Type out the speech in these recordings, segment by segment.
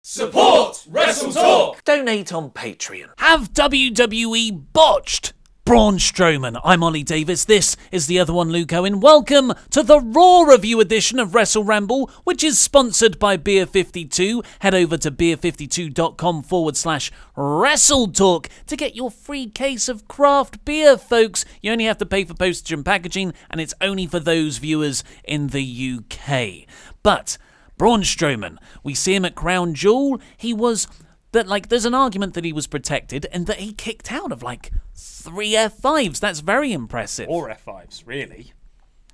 Support WrestleTalk! Donate on Patreon. Have WWE botched Braun Strowman? I'm Ollie Davis, this is the other one, Luke Owen. Welcome to the Raw review edition of WrestleRamble, which is sponsored by Beer 52. Head over to beer52.com/WrestleTalk to get your free case of craft beer, folks. You only have to pay for postage and packaging, and it's only for those viewers in the UK. But Braun Strowman, we see him at Crown Jewel. He was... there's an argument that he was protected and that he kicked out of 3 F5s. That's very impressive. 4 F5s, really.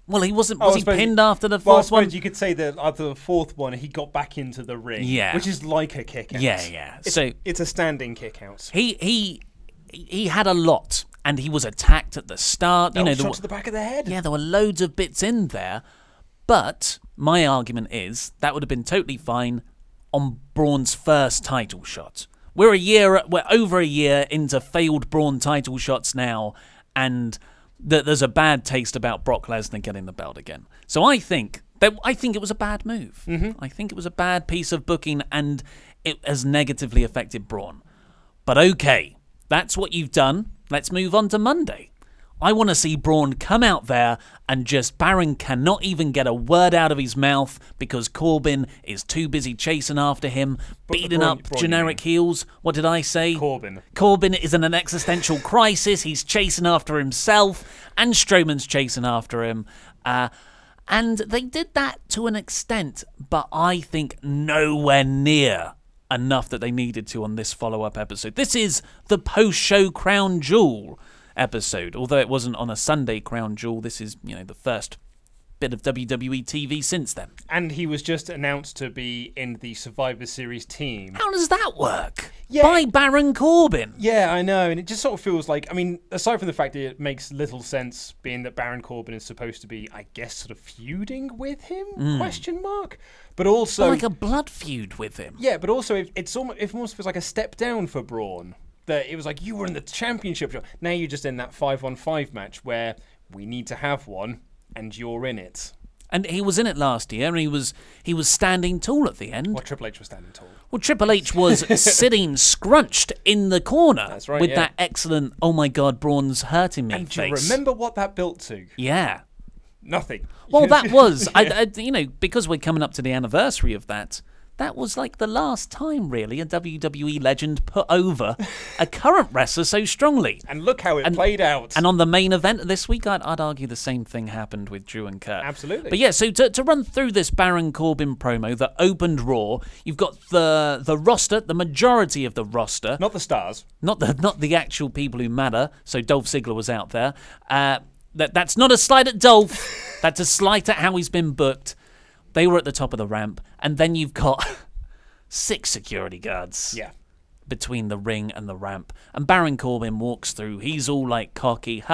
Well, he wasn't. Was he pinned after the Well, I fourth suppose one? you could say that after the fourth one, he got back into the ring. Yeah. Which is like a kick out. Yeah. It's a standing kick out. He had a lot, and he was attacked at the start. Shot to the back of the head. Yeah, there were loads of bits in there, but my argument is that would have been totally fine on Braun's first title shot. We're over a year into failed Braun title shots now, and there's a bad taste about Brock Lesnar getting the belt again. So I think it was a bad move. I think it was a bad piece of booking, and it has negatively affected Braun. But okay, that's what you've done. Let's move on to Monday. I want to see Braun come out there and just Baron cannot even get a word out of his mouth because Corbin is too busy chasing after him, beating up generic heels. What did I say? Corbin is in an existential crisis. He's chasing after himself, and Strowman's chasing after him. And they did that to an extent, but I think nowhere near enough that they needed to on this follow-up episode. This is the post-show Crown Jewel episode. Although it wasn't on a Sunday Crown Jewel, this is, the first bit of WWE TV since then. And he was just announced to be in the Survivor Series team. How does that work? Yeah. By Baron Corbin. Yeah, I know, and it just sort of feels like, aside from the fact that it makes little sense being that Baron Corbin is supposed to be, I guess, sort of feuding with him, question mark? But also... like a blood feud with him. Yeah, but also it almost feels like a step down for Braun. That it was like, you were in the championship. Now you're just in that 5-on-5 match where we need to have one, and you're in it. And he was in it last year, and he was standing tall at the end. Well, Triple H was standing tall. Well, Triple H was sitting scrunched in the corner. That's right, with that excellent, oh my God, Braun's hurting me and face. Do you remember what that built to? Yeah. Nothing. Well, that was, because we're coming up to the anniversary of that, that was the last time, really, a WWE legend put over a current wrestler so strongly. And look how it played out. And on the main event this week, I'd argue the same thing happened with Drew and Kurt. Absolutely. But yeah, so to run through this Baron Corbin promo that opened Raw, you've got the roster, the majority of the roster. Not the stars. Not the actual people who matter. So Dolph Ziggler was out there. That's not a slight at Dolph. That's a slight at how he's been booked. They were at the top of the ramp, and then you've got 6 security guards between the ring and the ramp. And Baron Corbin walks through. He's all cocky,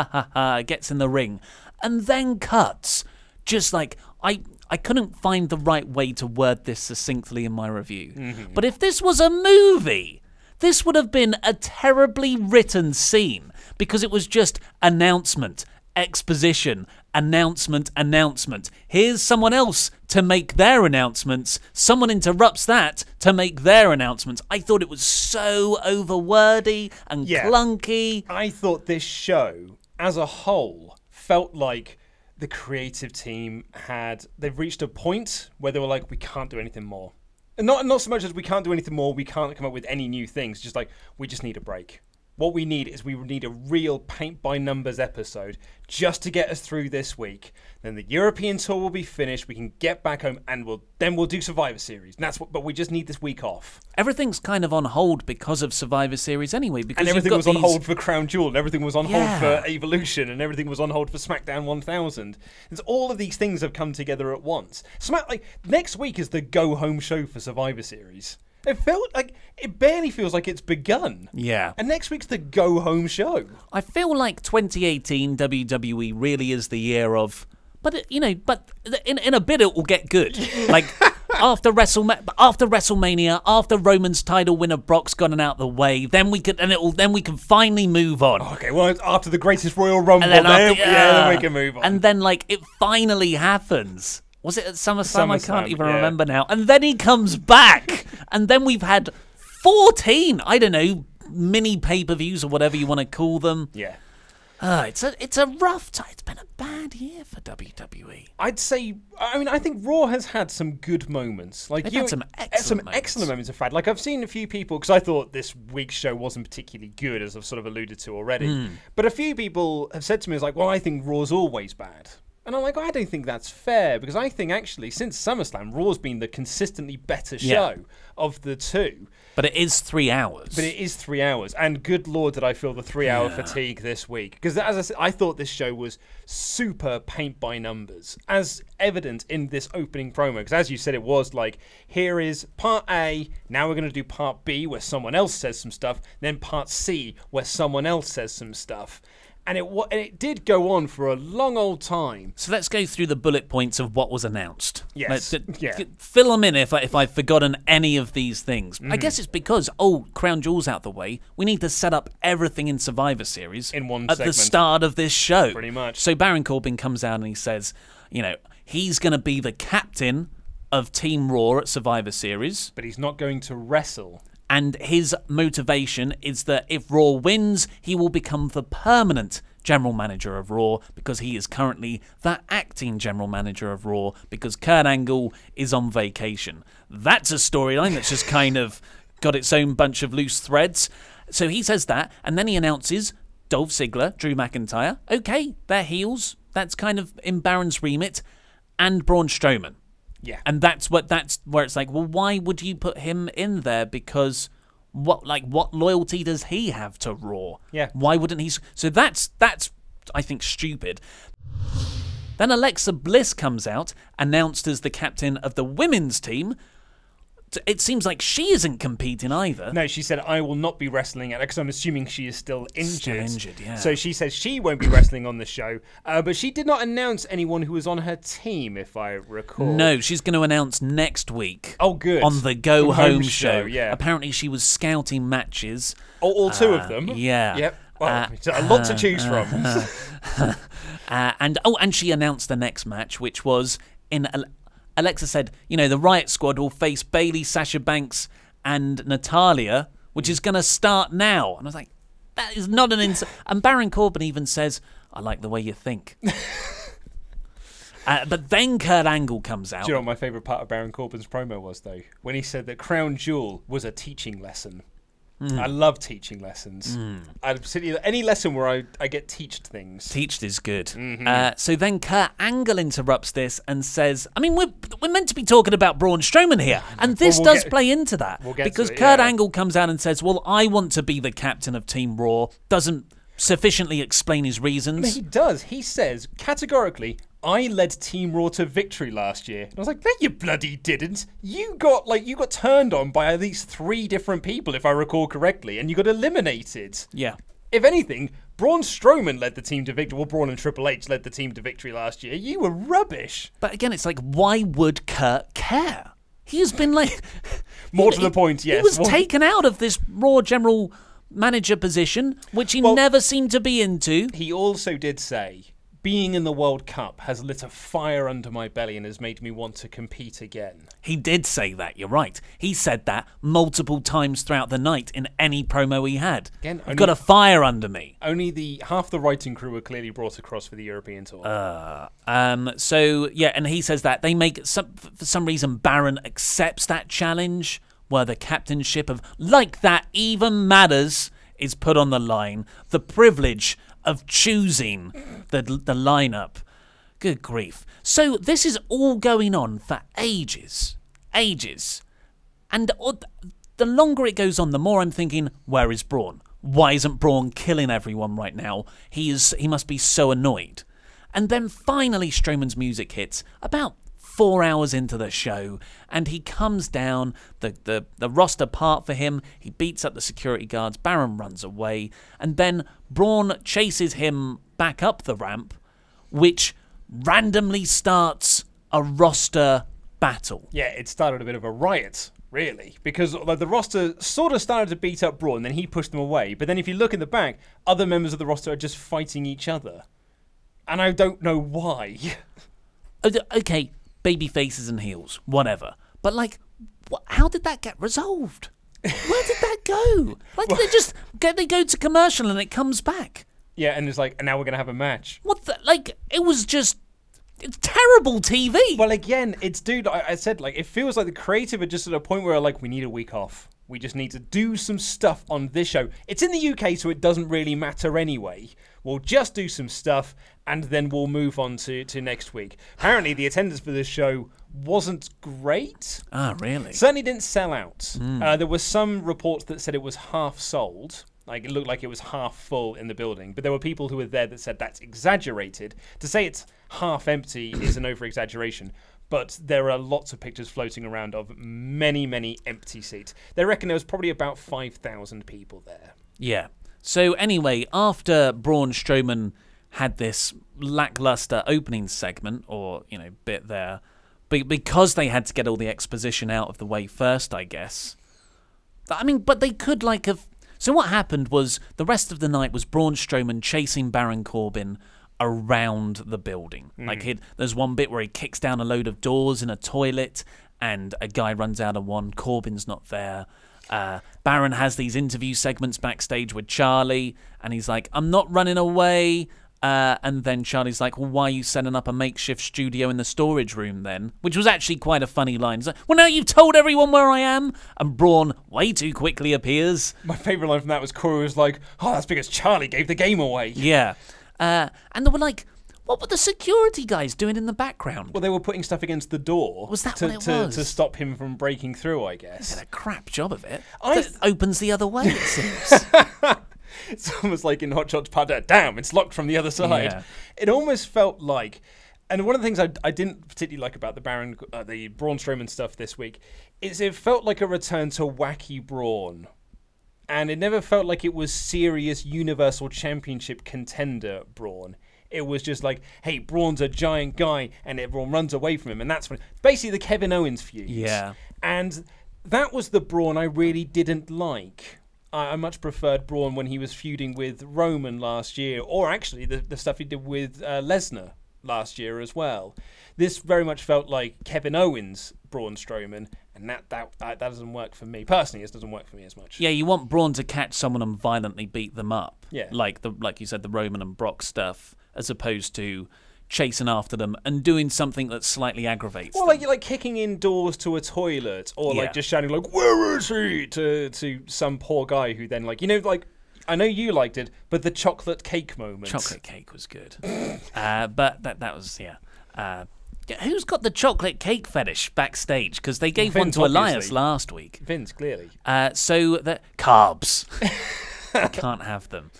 gets in the ring, and then cuts. Just I couldn't find the right way to word this succinctly in my review. But if this was a movie, this would have been a terribly written scene because it was just announcement, exposition, announcement. Here's someone else to make their announcements. Someone interrupts that to make their announcements. I thought it was so overwordy and clunky. I thought this show, as a whole, felt like the creative team they've reached a point where they were like, we can't do anything more. And not so much as we can't do anything more, we can't come up with any new things. Just we just need a break. What we need is a real paint-by-numbers episode just to get us through this week. Then the European tour will be finished. We can get back home, and we'll do Survivor Series. And but we just need this week off. Everything's kind of on hold because of Survivor Series anyway. Because and everything was on hold for Crown Jewel, and everything was on hold for Evolution, and everything was on hold for SmackDown 1000. And all of these things have come together at once. Next week is the go-home show for Survivor Series. It barely feels like it's begun. Yeah. And next week's the go-home show. I feel like 2018 WWE really is the year of... But in a bit it will get good. After WrestleMania, after Roman's title winner Brock's gotten out the way, then we can finally move on. Okay, well, after the Greatest Royal Rumble, then we can move on. And then it finally happens. Was it at SummerSlam? I can't SummerSlam, even yeah. remember now. And then he comes back. And then we've had 14, I don't know, mini pay-per-views or whatever you want to call them. Yeah. It's a rough time. It's been a bad year for WWE. I'd say, I think Raw has had some good moments. Like They've had some excellent moments, in fact. Like, I've seen a few people, because I thought this week's show wasn't particularly good, as I've sort of alluded to already. But a few people have said to me, it's like, well, I think Raw's always bad. And I'm like, I don't think that's fair, because I think, actually, since SummerSlam, Raw's been the consistently better show of the two. But it is 3 hours. And good Lord, did I feel the 3-hour fatigue this week. Because, as I said, I thought this show was super paint by numbers, as evident in this opening promo. Because, as you said, it was like, here is part A, now we're going to do part B, where someone else says some stuff, then part C, where someone else says some stuff. And it did go on for a long old time. So let's go through the bullet points of what was announced. Yes. Fill them in if I've forgotten any of these things. I guess it's because, Crown Jewel's out the way. We need to set up everything in Survivor Series in one at segment. the start of this show. Pretty much. So Baron Corbin comes out and he says, he's going to be the captain of Team Raw at Survivor Series. But he's not going to wrestle. And his motivation is that if Raw wins, he will become the permanent general manager of Raw, because he is currently the acting general manager of Raw because Kurt Angle is on vacation. That's a storyline that's just kind of got its own bunch of loose threads. So he says that, and then he announces Dolph Ziggler, Drew McIntyre. Okay, they're heels. That's kind of in Baron's remit. And Braun Strowman. Yeah. And that's where it's like, well, why would you put him in there? Because what loyalty does he have to Raw? Yeah. Why wouldn't he? So that's I think stupid. Then Alexa Bliss comes out, announced as the captain of the women's team. It seems like she isn't competing either. No, she said, I will not be wrestling at it, because I'm assuming she is still injured. Still injured, yeah. So she says she won't be wrestling on the show, but she did not announce anyone who was on her team, if I recall. No, she's going to announce next week. Oh, good. On the Go Home show. Yeah. Apparently she was scouting matches. All two of them? Yeah. Yep. Well, it's a lot to choose from. And she announced the next match, which was in... Alexa said, the Riott squad will face Bayley, Sasha Banks, and Natalya, which is going to start now. And I was like, that is not an insult. And Baron Corbin even says, I like the way you think. But then Kurt Angle comes out. Do you know what my favourite part of Baron Corbin's promo was, though? When he said that Crown Jewel was a teaching lesson. I love teaching lessons. Any lesson where I get teached things. Teached is good. So then Kurt Angle interrupts this and says, we're meant to be talking about Braun Strowman here. And this does play into that. Because Kurt Angle comes out and says, well, I want to be the captain of Team Raw. Doesn't sufficiently explain his reasons. No, he does. He says, categorically, I led Team Raw to victory last year. And I was like, no, you bloody didn't. You got turned on by at least 3 different people, if I recall correctly, and you got eliminated. Yeah. If anything, Braun Strowman led the team to victory. Well, Braun and Triple H led the team to victory last year. You were rubbish. But again, it's like, why would Kurt care? He has been like... More to the point, yes. He was taken out of this Raw general manager position, which he never seemed to be into. He also did say, being in the World Cup has lit a fire under my belly and has made me want to compete again. He did say that, you're right. He said that multiple times throughout the night in any promo he had. Again, I've got a fire under me. Only half the writing crew were clearly brought across for the European tour. So, yeah, and he says that. They make, for some reason, Baron accepts that challenge where the captainship of, like that even matters, is put on the line. The privilege of choosing the lineup. Good grief. So this is all going on for ages. And the longer it goes on, the more I'm thinking, where is Braun? Why isn't Braun killing everyone right now? He must be so annoyed. And then finally Strowman's music hits about 4 hours into the show, and he comes down, the roster part for him, he beats up the security guards, Baron runs away, and then Braun chases him back up the ramp, which randomly starts a roster battle. Yeah, it started a bit of a riot, really, because the roster sort of started to beat up Braun, then he pushed them away, but then if you look in the back, other members of the roster are just fighting each other. And I don't know why. Okay, baby faces and heels, whatever. But like, how did that get resolved? Where did that go? Like, they go to commercial and it comes back. Yeah, and it's like, and now we're gonna have a match. What the, like, it was just, it's terrible TV. Well, again, it's, dude, I said, like, it feels like the creative are just at a point where, like, we need a week off. We just need to do some stuff on this show. It's in the UK, so it doesn't really matter anyway. We'll just do some stuff, and then we'll move on to next week. Apparently, the attendance for this show wasn't great. Ah, really? Certainly didn't sell out. There were some reports that said it was half sold. Like, it looked like it was half full in the building. But there were people who were there that said that's exaggerated. To say it's half empty is an over-exaggeration. But there are lots of pictures floating around of many, many empty seats. They reckon there was probably about 5,000 people there. Yeah. So anyway, after Braun Strowman had this lackluster opening segment, or, you know, bit there, because they had to get all the exposition out of the way first, I guess. I mean, but they could, like, have... So what happened was, the rest of the night was Braun Strowman chasing Baron Corbin around the building. Like, there's one bit where he kicks down a load of doors in a toilet, and a guy runs out of one. Corbin's not there. Baron has these interview segments backstage with Charlie, and he's like, I'm not running away. And then Charlie's like, well, why are you setting up a makeshift studio in the storage room then? Which was actually quite a funny line. He's like, well, now you've told everyone where I am. And Braun way too quickly appears. My favourite line from that was Corey was like, oh, that's because Charlie gave the game away. Yeah. And they were like, what were the security guys doing in the background? Well, they were putting stuff against the door. Was that what it was? To stop him from breaking through, I guess. They did a crap job of it. It opens the other way, it seems. It's almost like in Hot Shots Part, damn, it's locked from the other side. Yeah. It almost felt like, and one of the things I didn't particularly like about the Braun Strowman stuff this week is it felt like a return to wacky Braun. And it never felt like it was serious Universal Championship contender Braun. It was just like, hey, Braun's a giant guy, and everyone runs away from him, and that's when, basically the Kevin Owens feud. Yeah. And that was the Braun I really didn't like. I much preferred Braun when he was feuding with Roman last year, or actually the stuff he did with Lesnar last year as well. This very much felt like Kevin Owens, Braun Strowman, and that doesn't work for me. Personally, it doesn't work for me as much. Yeah, you want Braun to catch someone and violently beat them up. Yeah. Like you said, the Roman and Brock stuff, as opposed to chasing after them and doing something that slightly aggravates them. Like kicking in doors to a toilet, or like just shouting like, where is he, to some poor guy who then, like, you know, like, I know you liked it, but the chocolate cake moment. Chocolate cake was good. But that was, yeah. Who's got the chocolate cake fetish backstage? Because they gave one to Elias last week. Vince, clearly. So the carbs. I can't have them.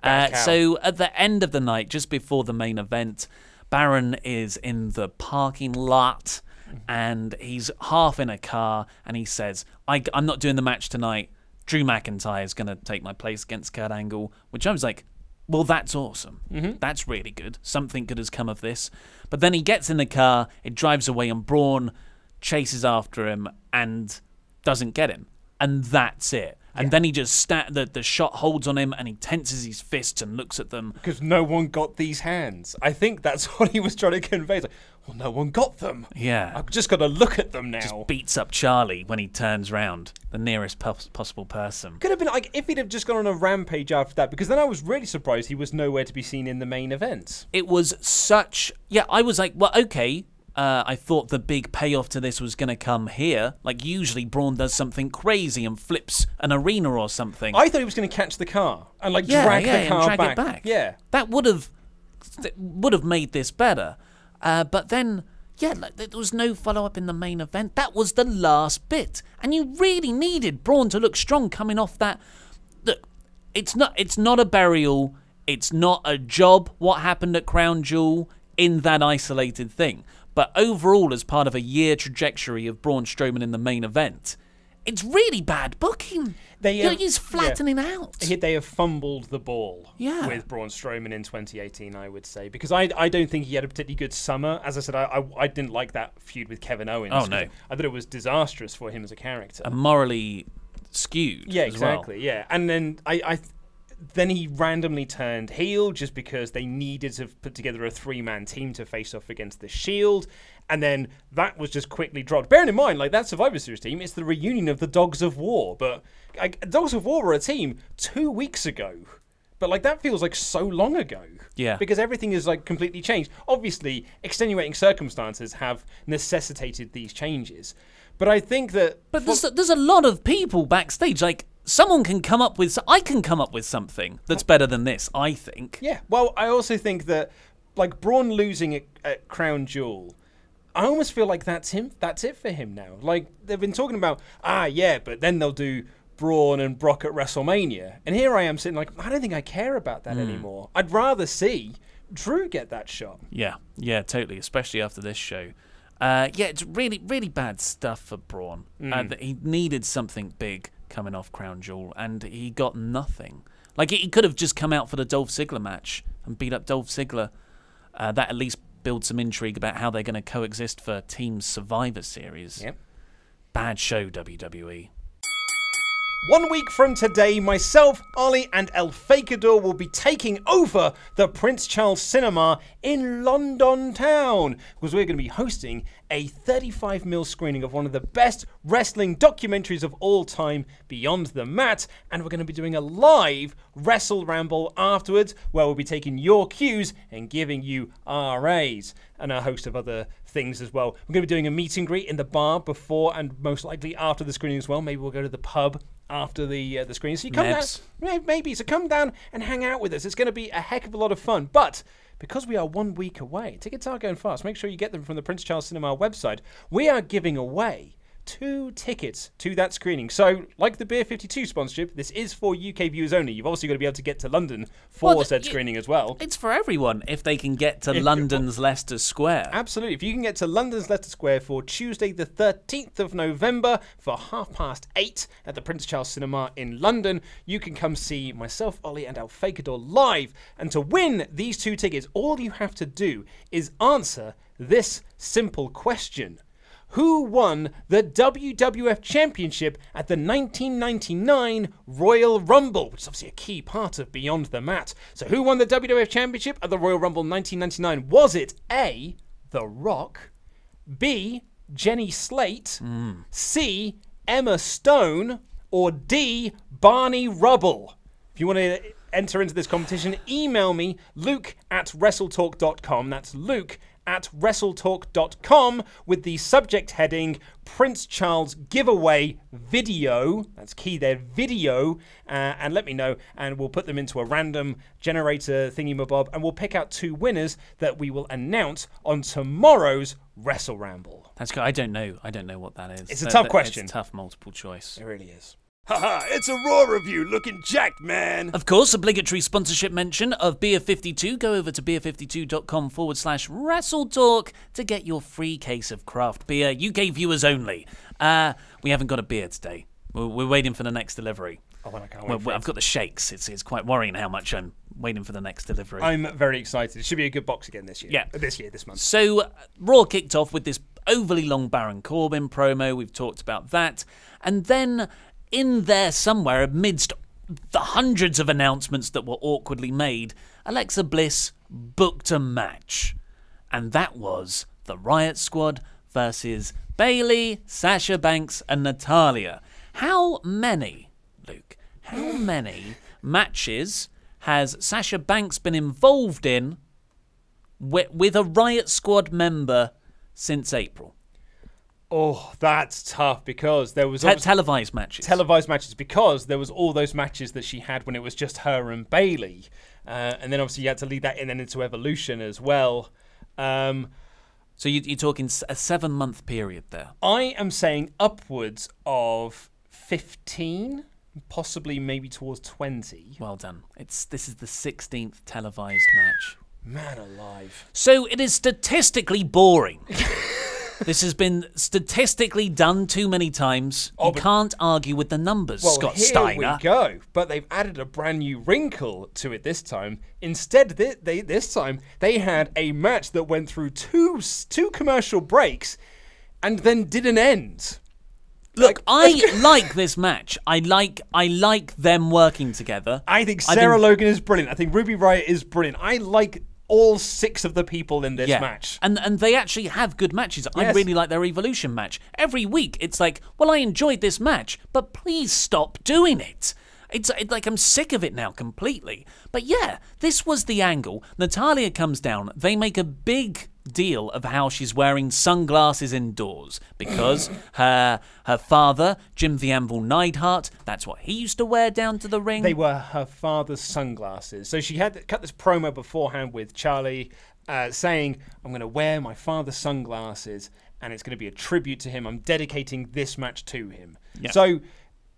So at the end of the night, just before the main event, Baron is in the parking lot, and he's half in a car, and he says, I'm not doing the match tonight. Drew McIntyre is going to take my place against Kurt Angle, which I was like, well, that's awesome. That's really good. Something good has come of this. But then he gets in the car, it drives away, and Braun chases after him and doesn't get him. And that's it. And then he just the shot holds on him, and he tenses his fists and looks at them. Because no one got these hands. I think that's what he was trying to convey. It's like, well, no one got them. Yeah. I've just got to look at them now. Just beats up Charlie when he turns round, the nearest possible person. Could have been like if he'd have just gone on a rampage after that, because then I was really surprised he was nowhere to be seen in the main event. It was such... Yeah, I was like, well, okay. I thought the big payoff to this was going to come here. Like, usually Braun does something crazy and flips an arena or something. I thought he was going to catch the car and like drag the car back. It back. Yeah, that would have made this better. But then, yeah, like, there was no follow-up in the main event. That was the last bit. And you really needed Braun to look strong coming off that. Look, it's not a burial. It's not a job, what happened at Crown Jewel, in that isolated thing. But overall, as part of a year trajectory of Braun Strowman in the main event, it's really bad booking. He's flattening out. They have fumbled the ball with Braun Strowman in 2018, I would say. Because I don't think he had a particularly good summer. As I said, I didn't like that feud with Kevin Owens. Oh, no. I thought it was disastrous for him as a character. And morally skewed Yeah, as exactly, well. yeah. And then then he randomly turned heel just because they needed to put together a 3-man team to face off against the Shield. And then that was just quickly dropped. Bearing in mind, like, that Survivor Series team, it's the reunion of the Dogs of War. But like, Dogs of War were a team 2 weeks ago. But like, that feels like so long ago. Yeah. Because everything is like completely changed. Obviously, extenuating circumstances have necessitated these changes. But I think that... But there's a lot of people backstage. Like, someone can come up with... I can come up with something that's better than this, I think. Yeah. Well, I also think that, like, Braun losing at Crown Jewel... I almost feel like that's him. That's it for him now. Like, they've been talking about, but then they'll do Braun and Brock at WrestleMania. And here I am sitting like, I don't think I care about that anymore. I'd rather see Drew get that shot. Yeah, totally, especially after this show. It's really, really bad stuff for Braun. He needed something big coming off Crown Jewel, and he got nothing. Like, he could have just come out for the Dolph Ziggler match and beat up Dolph Ziggler. That at least build some intrigue about how they're going to coexist for Team Survivor Series. Yep. Bad show, WWE. 1 week from today, myself, Ollie, and El Fakador will be taking over the Prince Charles Cinema in London town, because we're going to be hosting a 35mm screening of one of the best wrestling documentaries of all time, Beyond the Mat, and we're going to be doing a live WrestleRamble afterwards, where we'll be taking your cues and giving you RAs, and a host of other things as well. We're going to be doing a meet and greet in the bar before and most likely after the screening as well. Maybe we'll go to the pub after the screening. So you come down, maybe. So come down and hang out with us. It's going to be a heck of a lot of fun. But because we are 1 week away, tickets are going fast. Make sure you get them from the Prince Charles Cinema website. We are giving away 2 tickets to that screening. So, like the Beer 52 sponsorship, this is for UK viewers only. You've also got to be able to get to London for said screening as well. It's for everyone if they can get to London's Leicester Square. Absolutely. If you can get to London's Leicester Square for Tuesday the 13th of November for 8:30 at the Prince Charles Cinema in London, you can come see myself, Ollie, and El Fakador live. And to win these 2 tickets, all you have to do is answer this simple question. Who won the WWF Championship at the 1999 Royal Rumble, which is obviously a key part of Beyond the Mat. So who won the WWF Championship at the Royal Rumble 1999? Was it A, The Rock, B, Jenny Slate, C, Emma Stone, or D, Barney Rubble? If you want to enter into this competition, email me, luke@wrestletalk.com. That's luke@wrestletalk.com with the subject heading Prince Charles giveaway video. That's key there, video. And let me know, and we'll put them into a random generator thingy-mabob, and we'll pick out 2 winners that we will announce on tomorrow's WrestleRamble. That's good. I don't know what that is. It's a tough question. It's tough multiple choice. It really is. Haha, it's a Raw review, looking jacked, man. Of course, obligatory sponsorship mention of Beer 52. Go over to beer52.com/WrestleTalk to get your free case of craft beer. UK viewers only. We haven't got a beer today. We're waiting for the next delivery. Oh, well, I can't wait for I've got the shakes. It's quite worrying how much I'm waiting for the next delivery. I'm very excited. It should be a good box again this year. Yeah. This month. So, Raw kicked off with this overly long Baron Corbin promo. We've talked about that. And then, in there somewhere, amidst the hundreds of announcements that were awkwardly made, Alexa Bliss booked a match. And that was the Riott Squad versus Bayley, Sasha Banks, and Natalya. How many, Luke, how many matches has Sasha Banks been involved in with a Riott Squad member since April? Oh, that's tough, because there was televised matches. Televised matches, because there was all those matches that she had when it was just her and Bayley, and then obviously you had to lead that in and into Evolution as well. So you're talking a 7-month period there. I am saying upwards of 15, possibly maybe towards 20. Well done. This is the 16th televised match. Man alive. So it is statistically boring. This has been statistically done too many times. You can't argue with the numbers, Scott Steiner. Here we go. But they've added a brand new wrinkle to it this time. Instead, this time, they had a match that went through two commercial breaks and then didn't end. Look, I like this match. I like them working together. I think Sarah Logan is brilliant. I think Ruby Riott is brilliant. I like all 6 of the people in this match. And they actually have good matches. I Yes. really like their Evolution match. Every week, it's like, well, I enjoyed this match, but please stop doing it. It's like I'm sick of it now completely. But yeah, this was the angle. Natalya comes down. They make a big deal of how she's wearing sunglasses indoors because her father, Jim the Anvil Neidhart, that's what he used to wear down to the ring. They were her father's sunglasses. So she had cut this promo beforehand with Charlie saying, I'm going to wear my father's sunglasses and it's going to be a tribute to him. I'm dedicating this match to him. Yeah. So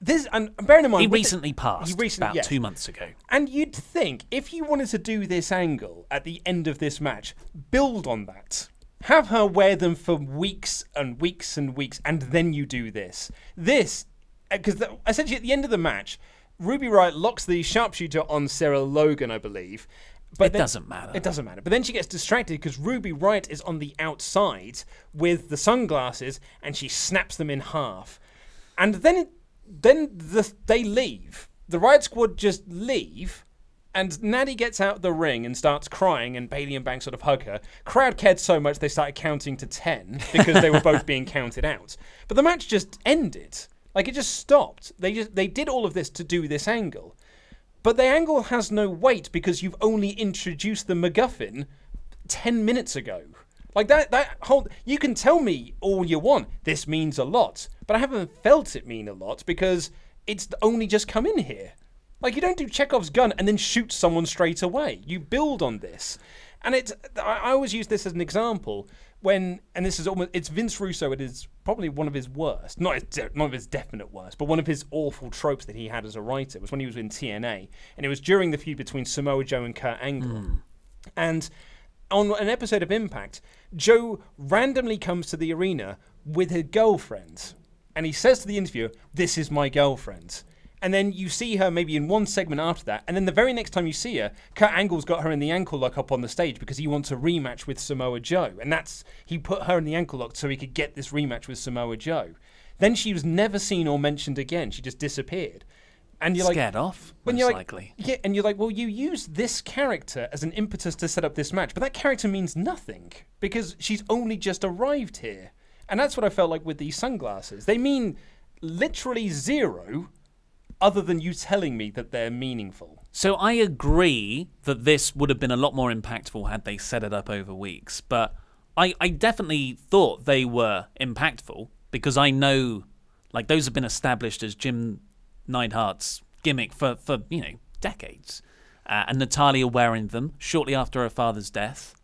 this, and bearing in mind, He recently passed about yes. 2 months ago. And you'd think if you wanted to do this angle at the end of this match, build on that. Have her wear them for weeks and weeks and weeks, and then you do this. This, because essentially at the end of the match, Ruby Riott locks the sharpshooter on Sarah Logan, I believe. But It doesn't matter. It doesn't matter. But then she gets distracted because Ruby Riott is on the outside with the sunglasses, and she snaps them in half. And then they leave. The Riot Squad just leave, and Natty gets out of the ring and starts crying, and Bayley and Banks sort of hug her. Crowd cared so much they started counting to 10 because they were both being counted out. But the match just ended. Like, it just stopped. They did all of this to do this angle. But the angle has no weight because you've only introduced the MacGuffin 10 minutes ago. Like, that whole... You can tell me all you want, this means a lot. But I haven't felt it mean a lot because it's only just come in here. Like, you don't do Chekhov's gun and then shoot someone straight away. You build on this. And I always use this as an example when... And this is almost... It's Vince Russo. It is probably one of his worst. Not of his definite worst, but one of his awful tropes that he had as a writer was when he was in TNA. And it was during the feud between Samoa Joe and Kurt Angle. And... on an episode of Impact, Joe randomly comes to the arena with his girlfriend. And he says to the interviewer, this is my girlfriend. And then you see her maybe in one segment after that. And then the very next time you see her, Kurt Angle's got her in the ankle lock up on the stage because he wants a rematch with Samoa Joe. And he put her in the ankle lock so he could get this rematch with Samoa Joe. Then she was never seen or mentioned again. She just disappeared. And you're Scared off, most likely. Yeah, and you're like, well, you use this character as an impetus to set up this match, but that character means nothing because she's only just arrived here. And that's what I felt like with these sunglasses. They mean literally zero other than you telling me that they're meaningful. So I agree that this would have been a lot more impactful had they set it up over weeks, but I definitely thought they were impactful because I know, like, those have been established as Jim Neidhart's gimmick for decades, and Natalya wearing them shortly after her father's death.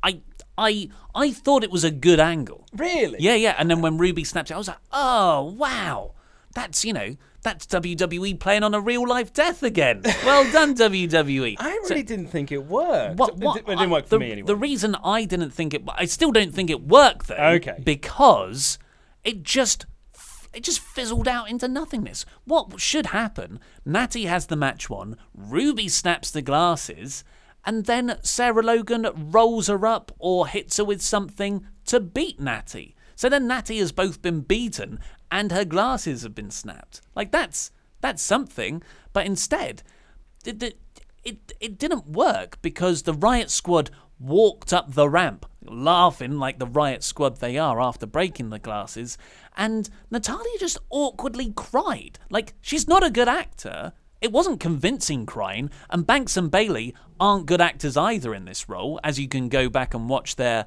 I thought it was a good angle. Really? Yeah. And then when Ruby snaps it, I was like, oh wow, that's WWE playing on a real life death again. Well done, WWE. I really didn't think it worked. It didn't work for me anyway. The reason I didn't think it, I still don't think it worked though. Okay. Because it just fizzled out into nothingness. What should happen? Natty has the match won, Ruby snaps the glasses, and then Sarah Logan rolls her up or hits her with something to beat Natty. So then Natty has both been beaten and her glasses have been snapped. Like, that's something. But instead, it didn't work because the Riot Squad walked up the ramp, laughing like the Riot Squad they are after breaking the glasses, and Natalya just awkwardly cried. Like, she's not a good actor. It wasn't convincing crying, and Banks and Bayley aren't good actors either in this role, as you can go back and watch their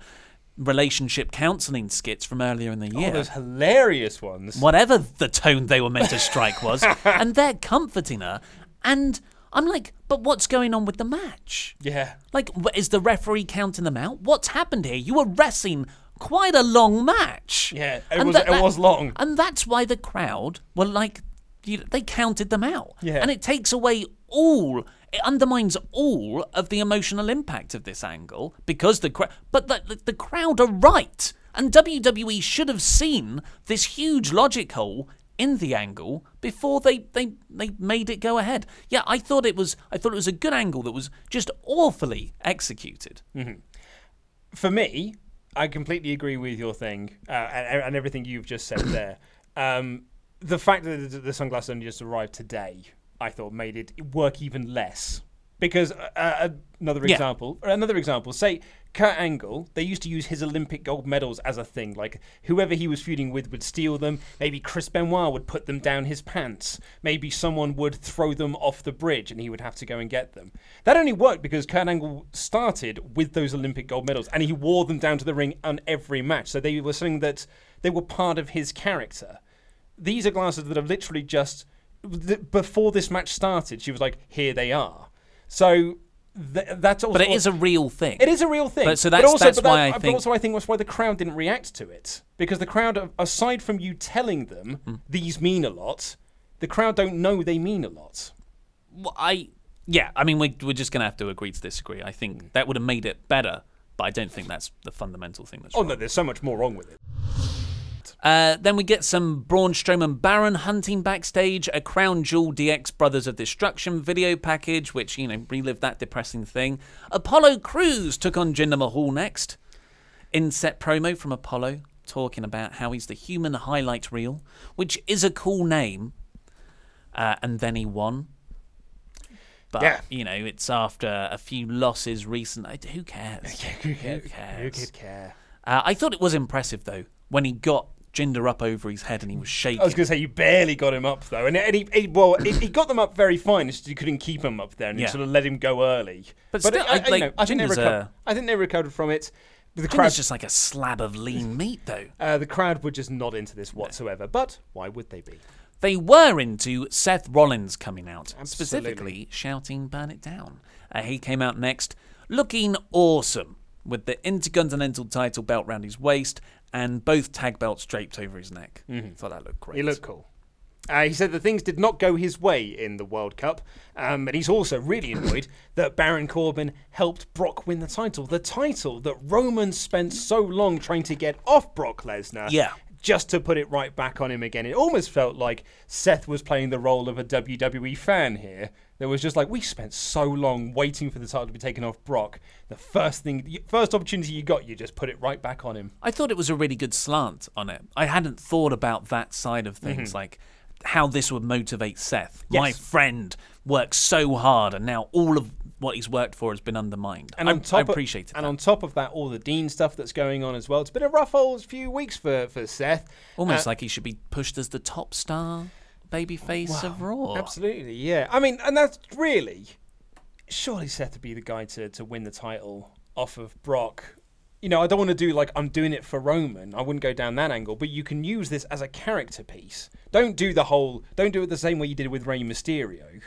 relationship counselling skits from earlier in the year. Oh, those hilarious ones. Whatever the tone they were meant to strike was, and they're comforting her, and I'm like, but what's going on with the match? Yeah. Like, is the referee counting them out? What's happened here? You were wrestling quite a long match. Yeah, it was long. And that's why the crowd were like, they counted them out. Yeah. And it takes away it undermines all of the emotional impact of this angle because the crowd are right. And WWE should have seen this huge logic hole in the angle before they made it go ahead. Yeah, I thought it was a good angle that was just awfully executed. Mm-hmm. For me, I completely agree with your thing and everything you've just said there. The fact that the sunglasses only just arrived today, I thought made it work even less Because another example, say Kurt Angle, they used to use his Olympic gold medals as a thing. Like, whoever he was feuding with would steal them. Maybe Chris Benoit would put them down his pants. Maybe someone would throw them off the bridge and he would have to go and get them. That only worked because Kurt Angle started with those Olympic gold medals and he wore them down to the ring on every match. So they were saying that they were part of his character. These are glasses that are literally just... Before this match started, she was like, here they are. So that's also... But it is a real thing. It is a real thing. But so that's why I think... But also I think that's why the crowd didn't react to it. Because the crowd, aside from you telling them these mean a lot, the crowd don't know they mean a lot. Well, yeah, I mean, we're just going to have to agree to disagree. I think that would have made it better, but I don't think that's the fundamental thing that's wrong. Oh, no, there's so much more wrong with it. Then we get some Braun Strowman Baron hunting backstage, a Crown Jewel DX Brothers of Destruction video package, which, you know, relived that depressing thing. Apollo Crews took on Jinder Mahal next. Inset promo from Apollo, talking about how he's the human highlight reel, which is a cool name. And then he won. But, you know, it's after a few losses recently. Who cares? Who cares? Who could care? I thought it was impressive, though, when he got Jinder up over his head and he was shaking. I was going to say, you barely got him up, though. And he got them up very fine. It's just you couldn't keep him up there and you sort of let him go early. But still, I think they recovered from it. The crowd's just like a slab of lean meat, though. The crowd were just not into this whatsoever. But why would they be? They were into Seth Rollins coming out, specifically shouting, "Burn it down." He came out next, looking awesome, with the Intercontinental title belt round his waist and both tag belts draped over his neck. Thought that looked great. He looked cool. He said that things did not go his way in the World Cup, and he's also really annoyed that Baron Corbin helped Brock win the title that Roman spent so long trying to get off Brock Lesnar. Yeah. Just to put it right back on him again. It almost felt like Seth was playing the role of a WWE fan here. There was just like, we spent so long waiting for the title to be taken off Brock. The first opportunity you got, you just put it right back on him. I thought it was a really good slant on it. I hadn't thought about that side of things, like how this would motivate Seth. Yes. My friend worked so hard, and now all of what he's worked for has been undermined. And I appreciate it. And on top of that, all the Dean stuff that's going on as well. It's been a rough old few weeks for Seth. Almost like he should be pushed as the top star babyface of Raw. Absolutely, yeah. I mean, and that's really... Surely Seth would be the guy to win the title off of Brock. You know, I don't want to do like, I'm doing it for Roman. I wouldn't go down that angle. But you can use this as a character piece. Don't do it the same way you did with Rey Mysterio.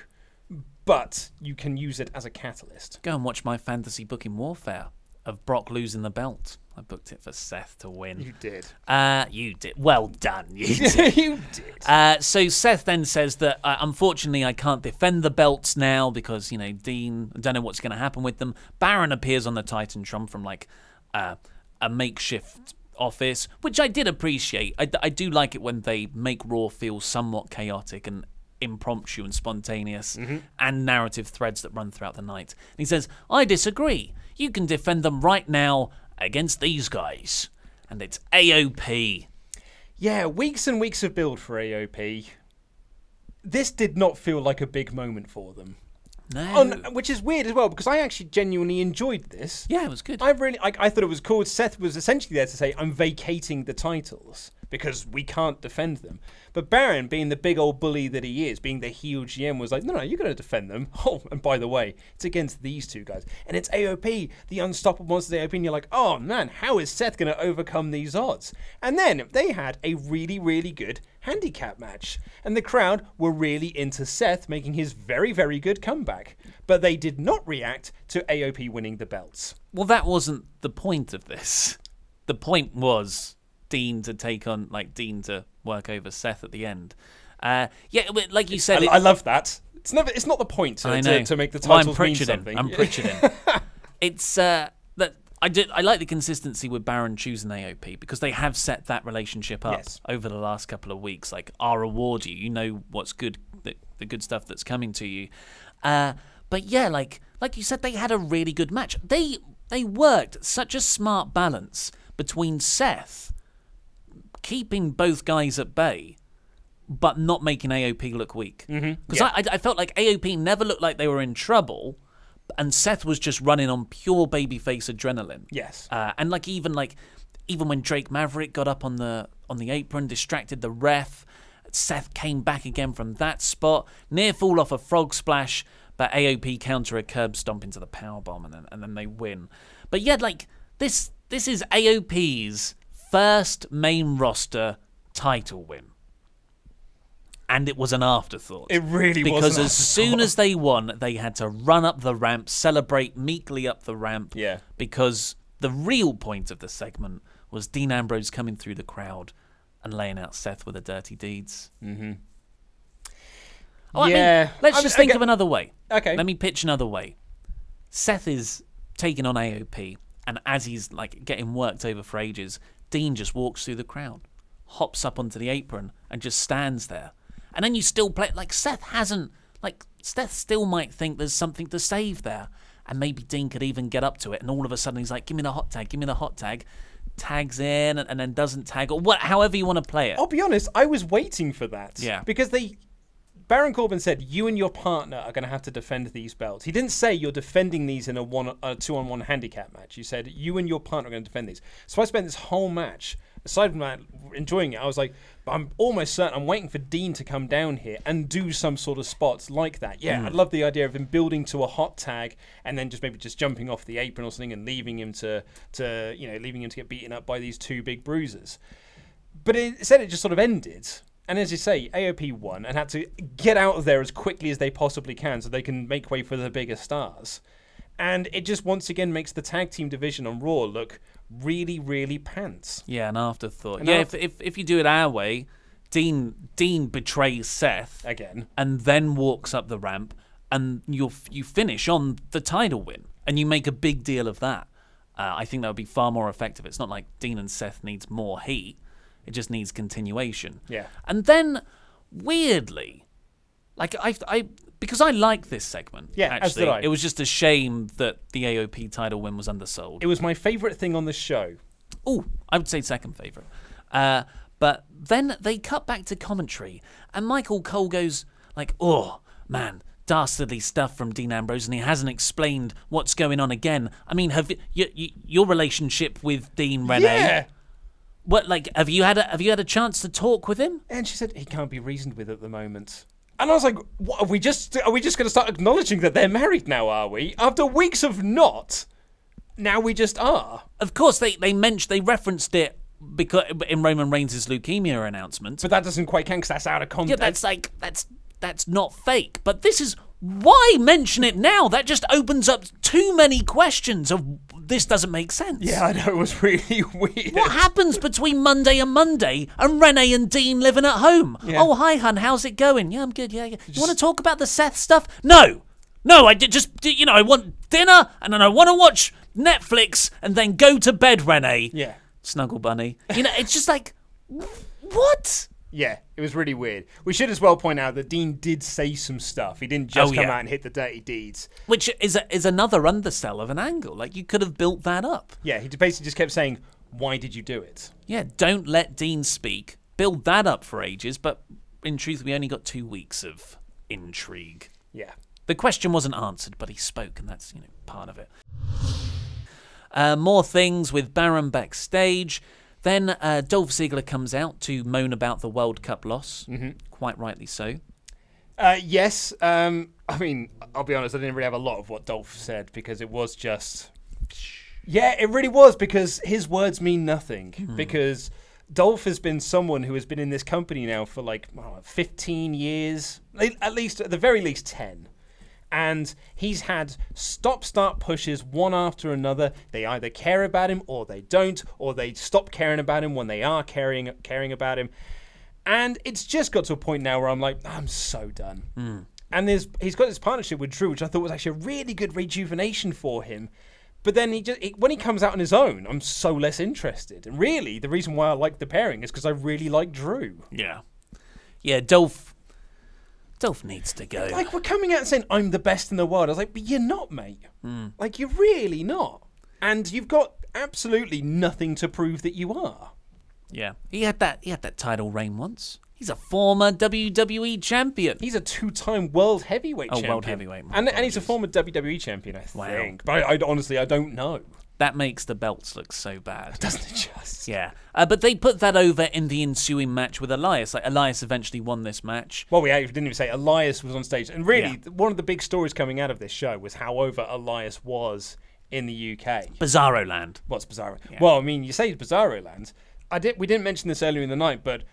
But you can use it as a catalyst. Go and watch my fantasy booking warfare of Brock losing the belt. I booked it for Seth to win. You did. You did. Well done. You did. You did. So Seth then says that, unfortunately, I can't defend the belts now because, you know, Dean, I don't know what's going to happen with them. Baron appears on the Titantron from, like, a makeshift office, which I did appreciate. I do like it when they make Raw feel somewhat chaotic and impromptu and spontaneous, and narrative threads that run throughout the night. And he says, I disagree. You can defend them right now against these guys. And it's AOP. Yeah, weeks and weeks of build for AOP. This did not feel like a big moment for them. No. Which is weird as well, because I actually genuinely enjoyed this. Yeah, it was good. I thought it was cool. Seth was essentially there to say, I'm vacating the titles because we can't defend them. But Baron, being the big old bully that he is, being the heel GM, was like, no, you're going to defend them. Oh, and by the way, it's against these two guys. And it's AOP, the unstoppable monsters AOP, and you're like, oh man, how is Seth going to overcome these odds? And then they had a really, really good handicap match. And the crowd were really into Seth making his very, very good comeback. But they did not react to AOP winning the belts. Well, that wasn't the point of this. The point was Dean to work over Seth at the end. Yeah, like you said, I love that. It's not the point to make the titles mean something. I'm Pritcharding. It's that I like the consistency with Baron choosing AOP because they have set that relationship up over the last couple of weeks. Like, I'll reward you. You know what's good, the good stuff that's coming to you. But yeah, like you said, they had a really good match. They worked such a smart balance between Seth keeping both guys at bay, but not making AOP look weak. Because I felt like AOP never looked like they were in trouble, And Seth was just running on pure babyface adrenaline. Yes. And even when Drake Maverick got up on the apron, distracted the ref, Seth came back again from that spot, near fall off a frog splash, but AOP counter a curb stomp into the powerbomb, and then they win. But yeah, this is AOP's first main roster title win. And it was an afterthought. It really was. Because as soon as they won, they had to run up the ramp, celebrate meekly up the ramp. Yeah. Because the real point of the segment was Dean Ambrose coming through the crowd and laying out Seth with the dirty deeds. Mm-hmm. Oh, yeah. Let's just think of another way. Okay. Let me pitch another way. Seth is taking on AOP, and as he's getting worked over for ages, Dean just walks through the crowd, hops up onto the apron, and just stands there. And then you still play Seth still might think there's something to save there. And maybe Dean could even get up to it, and all of a sudden he's like, give me the hot tag, tags in, and then doesn't tag, or however you want to play it. I'll be honest, I was waiting for that. Yeah. Because Baron Corbin said, you and your partner are going to have to defend these belts. He didn't say you're defending these in a 2-on-1 handicap match. He said, you and your partner are going to defend these. So I spent this whole match, aside from that, enjoying it. I was like, I'm almost certain I'm waiting for Dean to come down here and do some sort of spots like that. Yeah, I love the idea of him building to a hot tag and then maybe jumping off the apron or something and leaving him to get beaten up by these two big bruisers. But instead it just sort of ended. And as you say, AOP won and had to get out of there as quickly as they possibly can so they can make way for the bigger stars. And it just once again makes the tag team division on Raw look really, really pants. Yeah, an afterthought. If you do it our way, Dean betrays Seth again, and then walks up the ramp, and you finish on the title win, and you make a big deal of that. I think that would be far more effective. It's not like Dean and Seth needs more heat. It just needs continuation. Yeah. And then, weirdly, because I like this segment. Yeah, actually. as did I. It was just a shame that the AOP title win was undersold. It was my favourite thing on the show. Oh, I would say second favourite. But then they cut back to commentary, and Michael Cole goes oh, man, dastardly stuff from Dean Ambrose, and he hasn't explained what's going on again. I mean, have your relationship with Dean, Renee? Yeah. What, have you had a chance to talk with him? And she said he can't be reasoned with at the moment. And I was like, what, are we just going to start acknowledging that they're married now, are we? After weeks of not, now we just are. Of course, they referenced it because in Roman Reigns' leukemia announcement. But that doesn't quite count because that's out of context. Yeah, that's not fake. But this is why mention it now? That just opens up too many questions of this doesn't make sense. Yeah, I know, it was really weird. What happens between Monday and Renee and Dean living at home? Yeah. Oh, hi, hun, how's it going? Yeah, I'm good, yeah. You want to talk about the Seth stuff? No, I I want dinner, and then I want to watch Netflix, and then go to bed, Renee. Yeah. Snuggle bunny. It's just what? Yeah, it was really weird. We should as well point out that Dean did say some stuff. He didn't just come out and hit the dirty deeds. Which is another undersell of an angle. You could have built that up. Yeah, he basically just kept saying, why did you do it? Yeah, don't let Dean speak. Build that up for ages, but in truth, we only got 2 weeks of intrigue. Yeah. The question wasn't answered, but he spoke, and that's part of it. More things with Baron backstage. Then Dolph Ziggler comes out to moan about the World Cup loss. Mm-hmm. Quite rightly so. Yes. I mean, I'll be honest, I didn't really have a lot of what Dolph said because it was just... Yeah, it really was because his words mean nothing. Because Dolph has been someone who has been in this company now for 15 years. At the very least 10. And he's had stop-start pushes one after another. They either care about him or they don't, or they stop caring about him when they are caring about him. And it's just got to a point now where I'm like, I'm so done. And he's got this partnership with Drew, which I thought was actually a really good rejuvenation for him. But then when he comes out on his own, I'm so less interested. And really, the reason why I like the pairing is because I really like Drew. Yeah. Yeah, Dolph needs to go. We're coming out and saying, I'm the best in the world. I was like, but you're not, mate. You're really not. And you've got absolutely nothing to prove that you are. Yeah. He had that title reign once. He's a former WWE champion. He's a 2-time world heavyweight champion. World heavyweight. And he's a former WWE champion, I think. But honestly, I don't know. That makes the belts look so bad. Doesn't it just? Yeah. But they put that over in the ensuing match with Elias. Like, Elias eventually won this match. Well, we didn't even say Elias was on stage. And really, one of the big stories coming out of this show was how over Elias was in the UK. Bizarro Land. What's Bizarro? Yeah. Well, I mean, you say Bizarro Land. We didn't mention this earlier in the night, but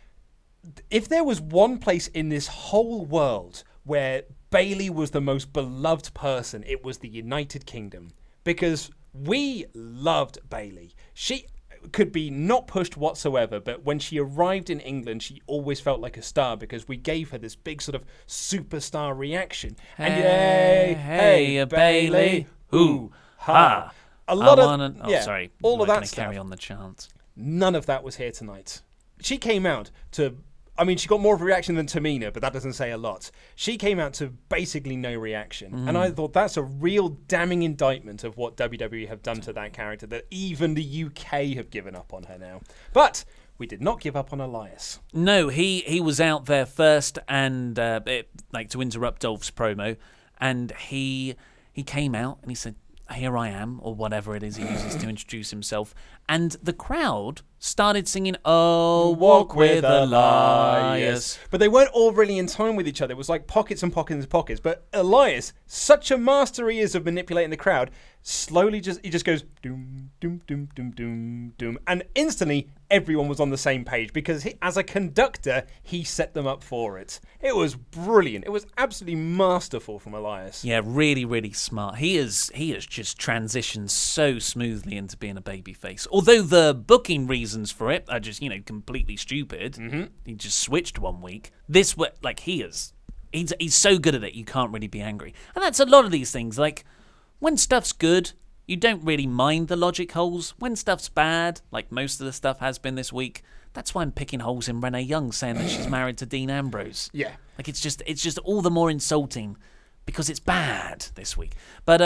if there was one place in this whole world where Bayley was the most beloved person, it was the United Kingdom. Because we loved Bayley. She could be not pushed whatsoever, but when she arrived in England, she always felt like a star because we gave her this big sort of superstar reaction. Hey, Bayley. Hoo, ha. A lot all of that stuff. Carry on the chant. None of that was here tonight. She came out to... I mean, she got more of a reaction than Tamina, but that doesn't say a lot. She came out to basically no reaction. And I thought that's a real damning indictment of what WWE have done to that character, that even the UK have given up on her now. But we did not give up on Elias. No, he was out there first and to interrupt Dolph's promo, and he came out and he said, "Here I am," or whatever it is he uses to introduce himself. And the crowd started singing, "Oh, walk with Elias." But they weren't all really in time with each other. It was like pockets and pockets and pockets. But Elias, such a master he is of manipulating the crowd, slowly he just goes, doom, doom, doom, doom, doom, doom. And instantly, everyone was on the same page because as a conductor, he set them up for it. It was brilliant. It was absolutely masterful from Elias. Yeah, really, really smart. He has just transitioned so smoothly into being a babyface. Although the booking reasons for it are just, completely stupid. He just switched one week. He's so good at it, you can't really be angry. And that's a lot of these things. Like, when stuff's good, you don't really mind the logic holes. When stuff's bad, like most of the stuff has been this week, that's why I'm picking holes in Renee Young saying that she's married to Dean Ambrose. Yeah. Like, it's just all the more insulting because it's bad this week. But,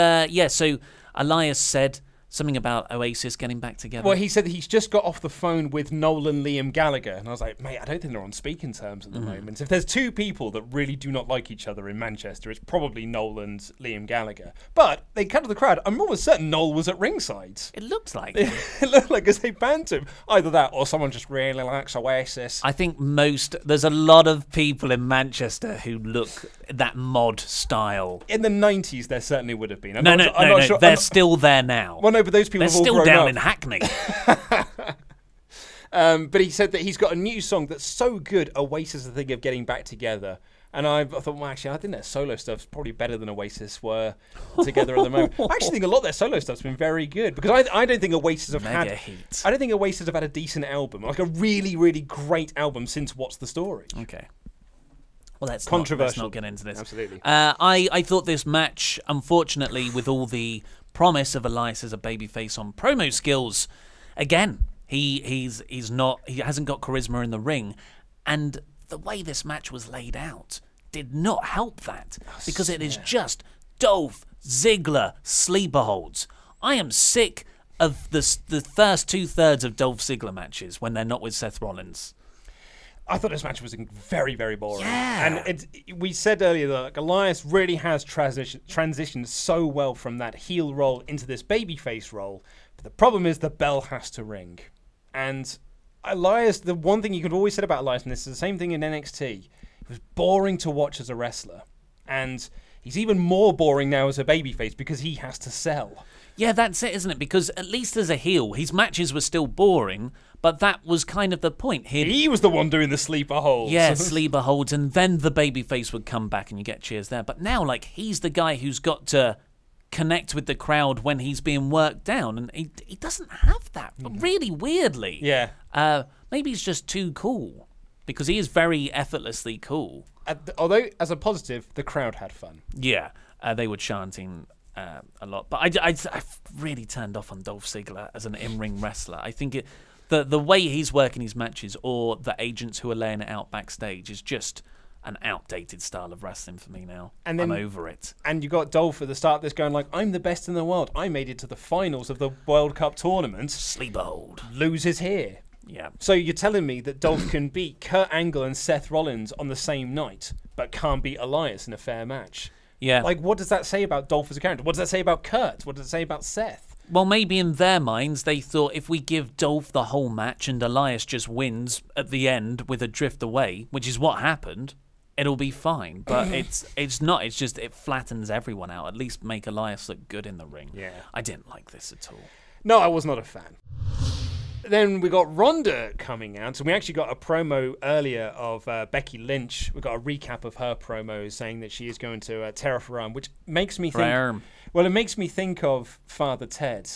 so Elias said something about Oasis getting back together. Well, he said that he's just got off the phone with Noel and Liam Gallagher. And I was like, mate, I don't think they're on speaking terms at the moment. If there's two people that really do not like each other in Manchester, it's probably Noel and Liam Gallagher. But they cut to the crowd. I'm almost certain Noel was at ringside. It looked like it looked like as they banned him. Either that or someone just really likes Oasis. I think there's a lot of people in Manchester who look that mod style. In the 90s, there certainly would have been. I'm not sure. They're still there now. Well, no, but those people They're have all still grown down up. in Hackney. But he said that he's got a new song that's so good, Oasis are thinking of getting back together. And I thought, well, actually, I think their solo stuff's probably better than Oasis were together at the moment. I actually think a lot of their solo stuff's been very good because I don't think Oasis have Mega heat. I don't think Oasis have had a decent album, like a really, really great album since What's the Story. Okay. Well, let's not get into this. Absolutely. I thought this match, unfortunately, with all the promise of Elias as a babyface on promo skills, again, he hasn't got charisma in the ring, and the way this match was laid out did not help that because it is just Dolph Ziggler sleeper holds. I am sick of the first 2/3 of Dolph Ziggler matches when they're not with Seth Rollins. I thought this match was very, very boring. Yeah. And we said earlier that Elias really has transitioned so well from that heel role into this babyface role. But the problem is the bell has to ring. And Elias, the one thing you could always say about Elias, and this is the same thing in NXT, he was boring to watch as a wrestler. And he's even more boring now as a babyface because he has to sell. Yeah, that's it, isn't it? Because at least as a heel, his matches were still boring, but that was kind of the point. He was the one doing the sleeper holds. Yeah, sleeper holds, and then the babyface would come back and you get cheers there. But now, he's the guy who's got to connect with the crowd when he's being worked down, and he doesn't have that, really weirdly. Yeah. Maybe he's just too cool, because he is very effortlessly cool. Although, as a positive, the crowd had fun. Yeah, they were chanting a lot. But I've really turned off on Dolph Ziggler as an in-ring wrestler. I think the way he's working his matches, or the agents who are laying it out backstage, is just an outdated style of wrestling for me now. And then, I'm over it. And you got Dolph at the start of this going I'm the best in the world. I made it to the finals of the World Cup tournament. Sleeper hold. Loses here. Yeah. So you're telling me that Dolph can beat Kurt Angle and Seth Rollins on the same night, but can't beat Elias in a fair match? Yeah. Like, what does that say about Dolph as a character? What does that say about Kurt? What does it say about Seth? Well, maybe in their minds, they thought if we give Dolph the whole match and Elias just wins at the end with a drift away, which is what happened, it'll be fine. But it's not. It's just it flattens everyone out. At least make Elias look good in the ring. Yeah. I didn't like this at all. No, I was not a fan. Then we got Ronda coming out, and we actually got a promo earlier of Becky Lynch. We got a recap of her promo saying that she is going to tear off her arm, which makes me think. Well, it makes me think of Father Ted.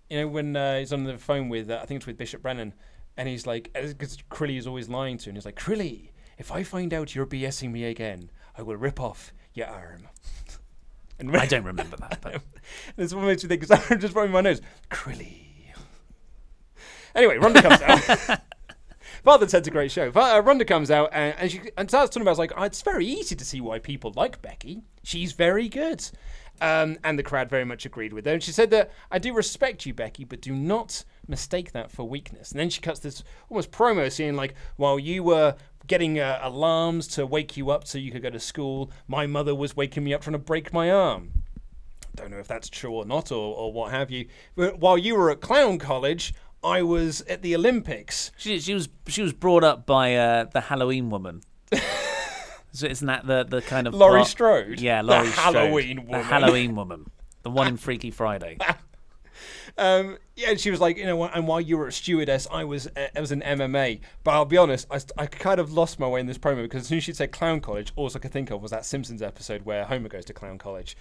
You know, when he's on the phone with, I think it's with Bishop Brennan, and he's like, because Crilly is always lying to him, he's like, Crilly, if I find out you're BSing me again, I will rip off your arm. And I don't remember that. But it's what makes me think, because I'm just writing my nose, Crilly. Anyway, Ronda comes out. Father Ted's a great show. Ronda comes out and she starts talking about, like, it's very easy to see why people like Becky. She's very good. And the crowd very much agreed with her. And she said that, I do respect you, Becky, but do not mistake that for weakness. And then she cuts this almost promo scene, like, while you were getting alarms to wake you up so you could go to school, my mother was waking me up trying to break my arm. Don't know if that's true or not, or what have you. But while you were at clown college, I was at the Olympics. She was brought up by the Halloween woman. So isn't that the kind of Laurie plot? Strode? Yeah, Laurie Strode. Halloween woman. The Halloween woman. The one in Freaky Friday. Yeah, and she was like, you know, and while you were a stewardess, I was in MMA. But I'll be honest, I kind of lost my way in this promo because as soon as she said clown college, all I could think of was that Simpsons episode where Homer goes to clown college.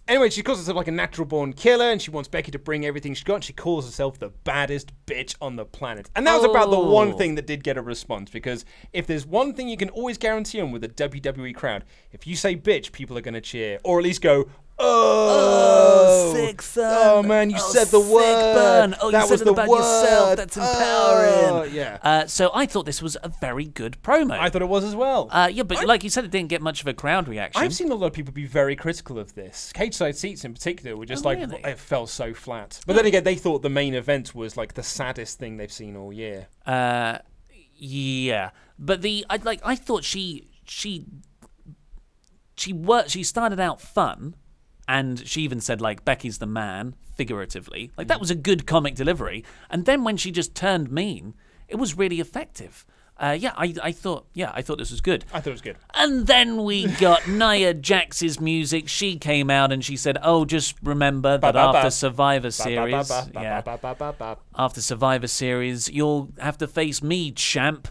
Anyway, she calls herself like a natural-born killer, and she wants Becky to bring everything she's got, and she calls herself the baddest bitch on the planet. And that was about the one thing that did get a response, because if there's one thing you can always guarantee on with a WWE crowd, if you say bitch, people are going to cheer, or at least go, oh, sick, son. Oh, man, you said the word. Burn. Oh, that you was said it the about word. yourself. That's empowering. Oh, yeah. So I thought this was a very good promo. I thought it was as well. Yeah, but like you said, it didn't get much of a crowd reaction. I've seen a lot of people be very critical of this. Cage side seats in particular were just really? It felt so flat. But then again, they thought the main event was like the saddest thing they've seen all year. Yeah, but I thought she started out fun. And she even said, like, Becky's the man, figuratively. Like, that was a good comic delivery. And then when she just turned mean, it was really effective. I thought this was good. I thought it was good. And then we got Nia Jax's music. She came out and she said, oh, just remember that after Survivor Series, after Survivor Series, you'll have to face me, champ.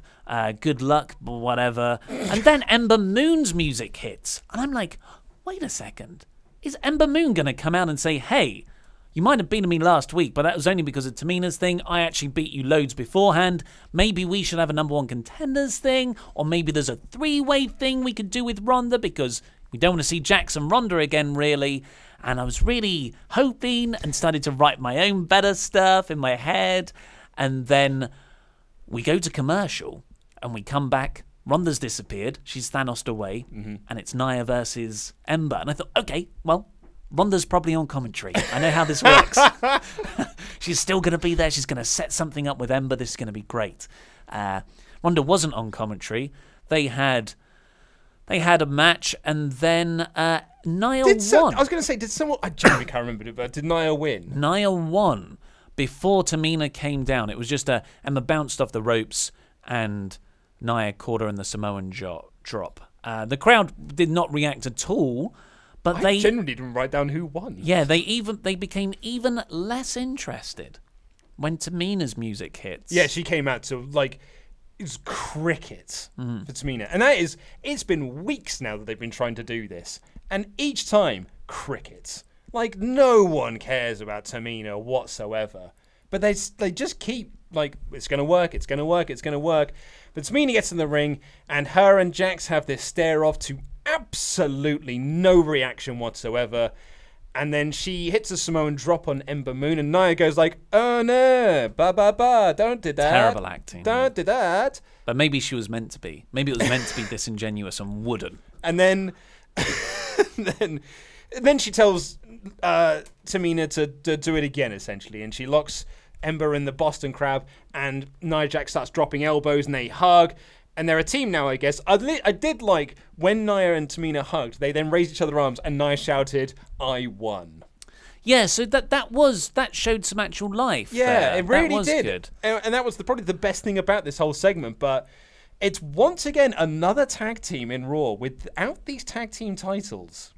Good luck, whatever. And then Ember Moon's music hits. And I'm like, wait a second. Is Ember Moon going to come out and say, hey, you might have beaten me last week, but that was only because of Tamina's thing. I actually beat you loads beforehand. Maybe we should have a number one contenders thing, or maybe there's a three-way thing we could do with Ronda because we don't want to see Jax and Ronda again, really. And I was really hoping and started to write my own better stuff in my head. And then we go to commercial and we come back. Ronda's disappeared. She's Thanos'd away. And it's Nia versus Ember. And I thought, okay, well, Ronda's probably on commentary. I know how this works. She's still going to be there. She's going to set something up with Ember. This is going to be great. Ronda wasn't on commentary. They had a match, and then Nia won. I was going to say, did someone... I genuinely can't remember it, but did Nia win? Nia won before Tamina came down. It was just Emma bounced off the ropes, and Nia caught her in the Samoan drop. The crowd did not react at all, but I genuinely didn't write down who won. Yeah, they became even less interested when Tamina's music hits. Yeah, she came out to, like, it was cricket for Tamina. And it's been weeks now that they've been trying to do this. And each time, crickets. Like, no one cares about Tamina whatsoever. But they just keep, like, it's going to work, it's going to work, it's going to work. But Tamina gets in the ring, and her and Jax have this stare-off to absolutely no reaction whatsoever. And then she hits a Samoan drop on Ember Moon, and Nia goes like, oh no, ba-ba-ba, don't do that. Terrible acting. Don't do that. But maybe she was meant to be. Maybe it was meant to be disingenuous and wouldn't. And then then she tells Tamina to do it again, essentially, and she locks Ember and the Boston Crab, and Nia Jax starts dropping elbows and they hug. And they're a team now, I guess. I did like when Nia and Tamina hugged, they then raised each other's arms and Nia shouted, "I won." Yeah, so that showed some actual life. Yeah, it really that was did. Good. And that was probably the best thing about this whole segment. But it's once again another tag team in Raw without these tag team titles.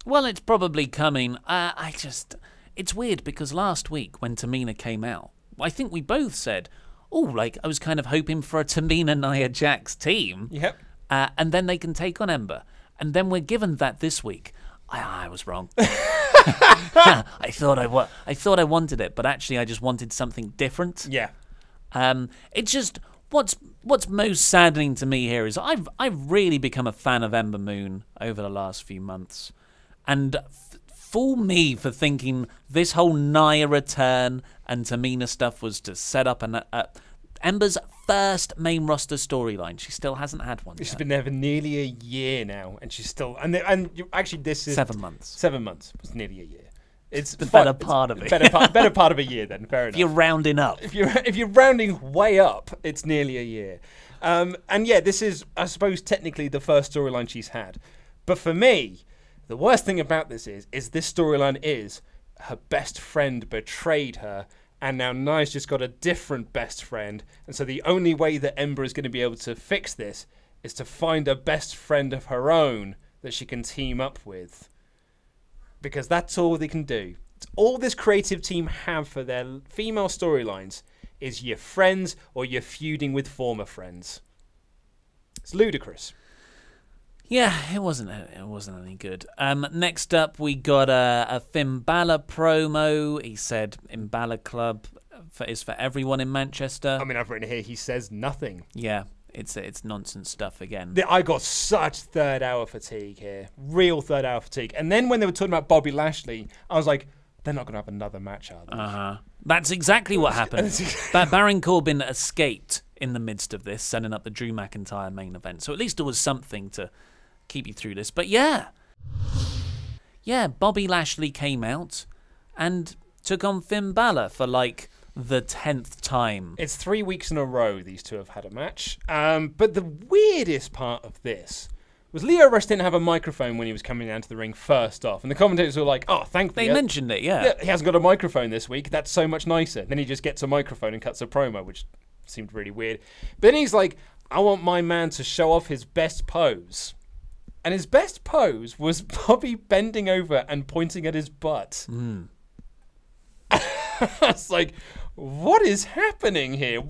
Well, it's probably coming. It's weird because last week when Tamina came out, I think we both said, I was kind of hoping for a Tamina Nia Jax team. Yep. And then they can take on Ember. And then we're given that this week. I was wrong. I thought I wanted it, but actually I just wanted something different. Yeah. It's just what's most saddening to me here is I've really become a fan of Ember Moon over the last few months, and fool me for thinking this whole Nia return and Tamina stuff was to set up Ember's first main roster storyline. She still hasn't had one. She's yet. been there for nearly a year now, and she's still actually this is 7 months. 7 months. It's nearly a year. It's The better part of it. Better part of a year. Then fair enough. If you're rounding up. If you're rounding way up, it's nearly a year. And yeah, this is, I suppose, technically the first storyline she's had. But for me, the worst thing about this is this storyline is her best friend betrayed her, and now Nia's just got a different best friend. And so the only way that Ember is going to be able to fix this is to find a best friend of her own that she can team up with. Because that's all they can do. It's all this creative team have for their female storylines is you're friends or you're feuding with former friends. It's ludicrous. Yeah, it wasn't any good. Next up, we got a Finn Balor promo. He said in Balor Club is for everyone in Manchester. I mean, I've written here, he says nothing. Yeah, it's nonsense stuff again. I got such third hour fatigue here. Real third hour fatigue. And then when they were talking about Bobby Lashley, I was like, they're not going to have another match, are they? That's exactly what happened. Baron Corbin escaped in the midst of this, setting up the Drew McIntyre main event. So at least there was something to keep you through this. But yeah, Bobby Lashley came out and took on Finn Balor for like the 10th time. It's 3 weeks in a row these two have had a match. But the weirdest part of this was Lio Rush didn't have a microphone when he was coming down to the ring first off. And the commentators were like, oh, thankfully. They mentioned it, yeah. He hasn't got a microphone this week. That's so much nicer. Then he just gets a microphone and cuts a promo, which seemed really weird. But then he's like, I want my man to show off his best pose. And his best pose was Bobby bending over and pointing at his butt. I was like, what is happening here?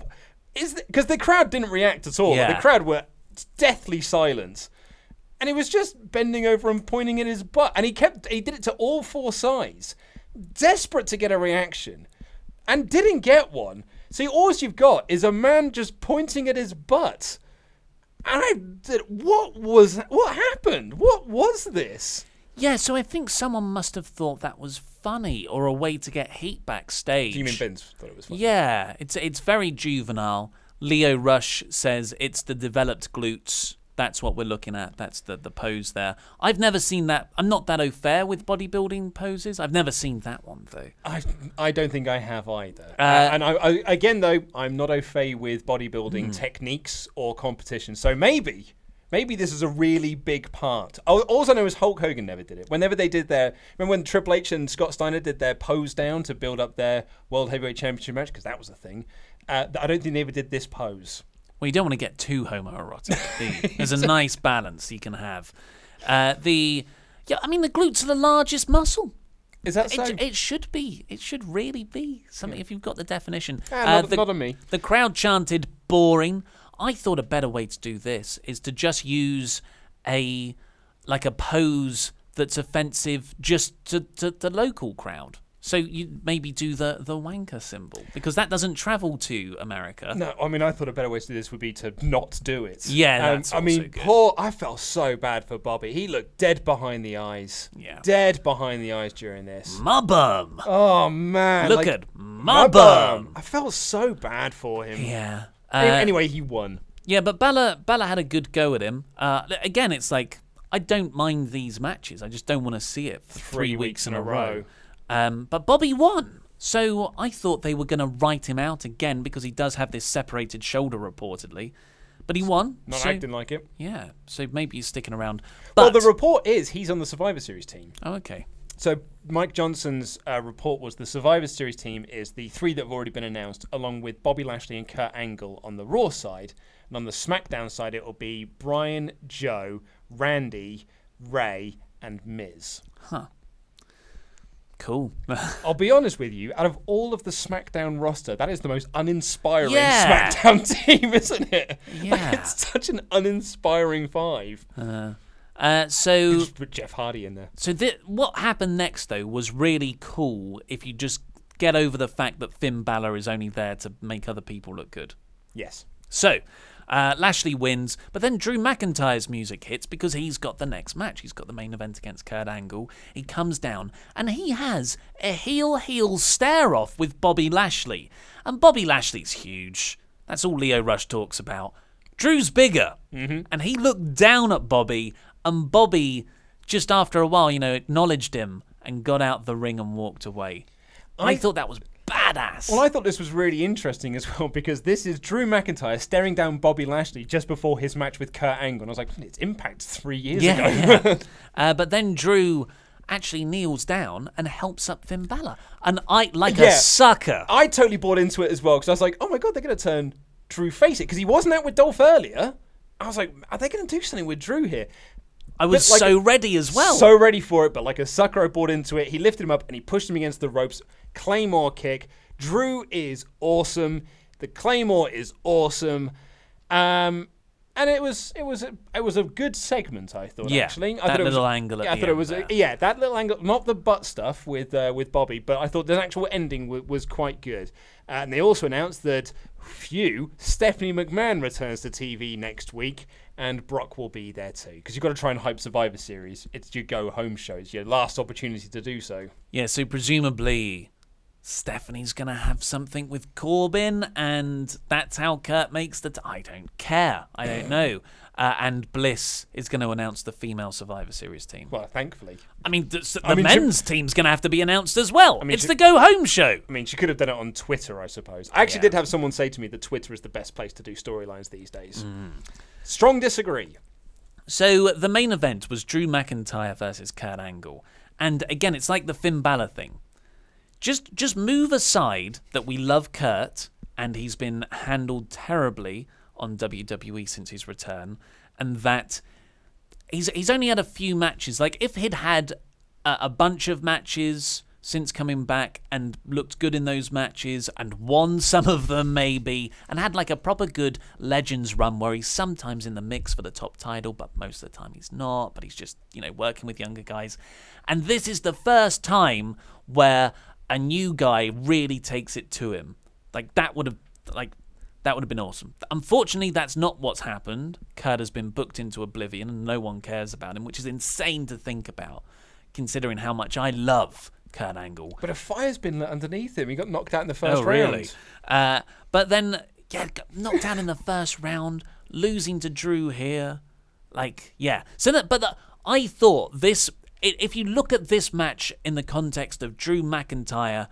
Because the crowd didn't react at all. Yeah. The crowd were deathly silent. And he was just bending over and pointing at his butt. And he did it to all four sides. Desperate to get a reaction. And didn't get one. So all you've got is a man just pointing at his butt. And what happened? What was this? Yeah, so I think someone must have thought that was funny or a way to get heat backstage. Do you mean Vince thought it was funny? Yeah, it's very juvenile. Lio Rush says it's the developed glutes. That's what we're looking at. That's the pose there. I've never seen that. I'm not that au fait with bodybuilding poses. I've never seen that one, though. I don't think I have either. And I again, though, I'm not au fait with bodybuilding techniques or competition. So maybe this is a really big part. All I know is Hulk Hogan never did it. Whenever they did remember when Triple H and Scott Steiner did their pose down to build up their World Heavyweight Championship match, because that was a thing. I don't think they ever did this pose. Well, you don't want to get too homoerotic. There's a nice balance you can have. The glutes are the largest muscle. Is that so? It should be. It should really be something if you've got the definition. Not on me. The crowd chanted boring. I thought a better way to do this is to just use a pose that's offensive just to the local crowd. So you maybe do the wanker symbol, because that doesn't travel to America. No, I mean, I thought a better way to do this would be to not do it. Yeah, that's also good. I felt so bad for Bobby. He looked dead behind the eyes. Yeah. Dead behind the eyes during this. My bum. Oh, man. Look at my bum. I felt so bad for him. Yeah. Anyway, he won. Yeah, but Balor had a good go at him. Again, it's like, I don't mind these matches. I just don't want to see it for 3 weeks in a row. But Bobby won. So I thought they were going to write him out again because he does have this separated shoulder reportedly. But he won. Not acting like it. Yeah, so maybe he's sticking around. But, well, the report is he's on the Survivor Series team. Oh, okay. So Mike Johnson's report was the Survivor Series team is the 3 that have already been announced, along with Bobby Lashley and Kurt Angle on the Raw side. And on the SmackDown side, it will be Bryan, Joe, Randy, Ray, and Miz. Huh. Cool. I'll be honest with you, out of all of the SmackDown roster, that is the most uninspiring SmackDown team, isn't it? Yeah. Like, it's such an uninspiring 5. So Just put Jeff Hardy in there. So what happened next, though, was really cool if you just get over the fact that Finn Balor is only there to make other people look good. Yes. So, Lashley wins, but then Drew McIntyre's music hits because he's got the next match. He's got the main event against Kurt Angle. He comes down, and he has a heel-heel stare-off with Bobby Lashley. And Bobby Lashley's huge. That's all Leo Rush talks about. Drew's bigger. And he looked down at Bobby, and Bobby, just after a while, acknowledged him and got out the ring and walked away. I thought that was badass. Well, I thought this was really interesting as well because this is Drew McIntyre staring down Bobby Lashley just before his match with Kurt Angle. And I was like, it's Impact 3 years ago. Yeah. But then Drew actually kneels down and helps up Finn Balor. And a sucker. I totally bought into it as well because I was like, oh my God, they're going to turn Drew face it because he wasn't out with Dolph earlier. I was like, are they going to do something with Drew here? I was so ready as well. So ready for it, but like a sucker, I bought into it. He lifted him up and he pushed him against the ropes. Claymore kick. Drew is awesome. The Claymore is awesome. And it was a good segment, I thought. Actually, that little angle. I thought it was that little angle, not the butt stuff with Bobby, but I thought the actual ending was quite good. And they also announced that Stephanie McMahon returns to TV next week, and Brock will be there too. Because you've got to try and hype Survivor Series. It's your go home show. It's your last opportunity to do so. Yeah. So presumably Stephanie's going to have something with Corbin, and that's how Kurt makes the... I don't care. I don't know. And Bliss is going to announce the female Survivor Series team. Well, thankfully. I mean, the men's team's going to have to be announced as well. It's the go-home show. I mean, she could have done it on Twitter, I suppose. I actually did have someone say to me that Twitter is the best place to do storylines these days. Strong disagree. So the main event was Drew McIntyre versus Kurt Angle. And again, it's like the Finn Balor thing. Just move aside that we love Kurt and he's been handled terribly on WWE since his return, and that he's only had a few matches. Like, if he'd had a bunch of matches since coming back and looked good in those matches and won some of them maybe, and had like a proper good Legends run where he's sometimes in the mix for the top title, but most of the time he's not, but he's just, working with younger guys. And this is the first time where a new guy really takes it to him. That would have been awesome. Unfortunately, that's not what's happened. Kurt has been booked into oblivion and no one cares about him, which is insane to think about, considering how much I love Kurt Angle. But a fire's been lit underneath him. He got knocked out in the first round. Really? But then, got knocked out in the first round, losing to Drew here. I thought this... If you look at this match in the context of Drew McIntyre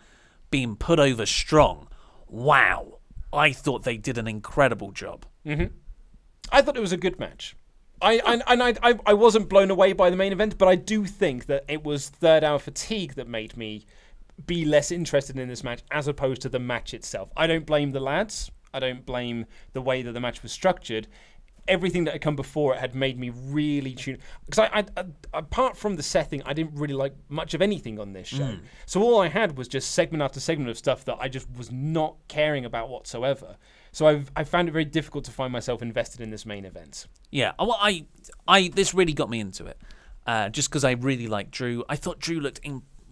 being put over strong, wow, I thought they did an incredible job. I thought it was a good match. I wasn't blown away by the main event, but I do think that it was third hour fatigue that made me be less interested in this match as opposed to the match itself. I don't blame the lads. I don't blame the way that the match was structured. Everything that had come before it had made me really tune. Because I apart from the setting, I didn't really like much of anything on this show. So all I had was just segment after segment of stuff that I just was not caring about whatsoever. So I found it very difficult to find myself invested in this main event. Yeah, well, this really got me into it. Just because I really liked Drew. I thought Drew looked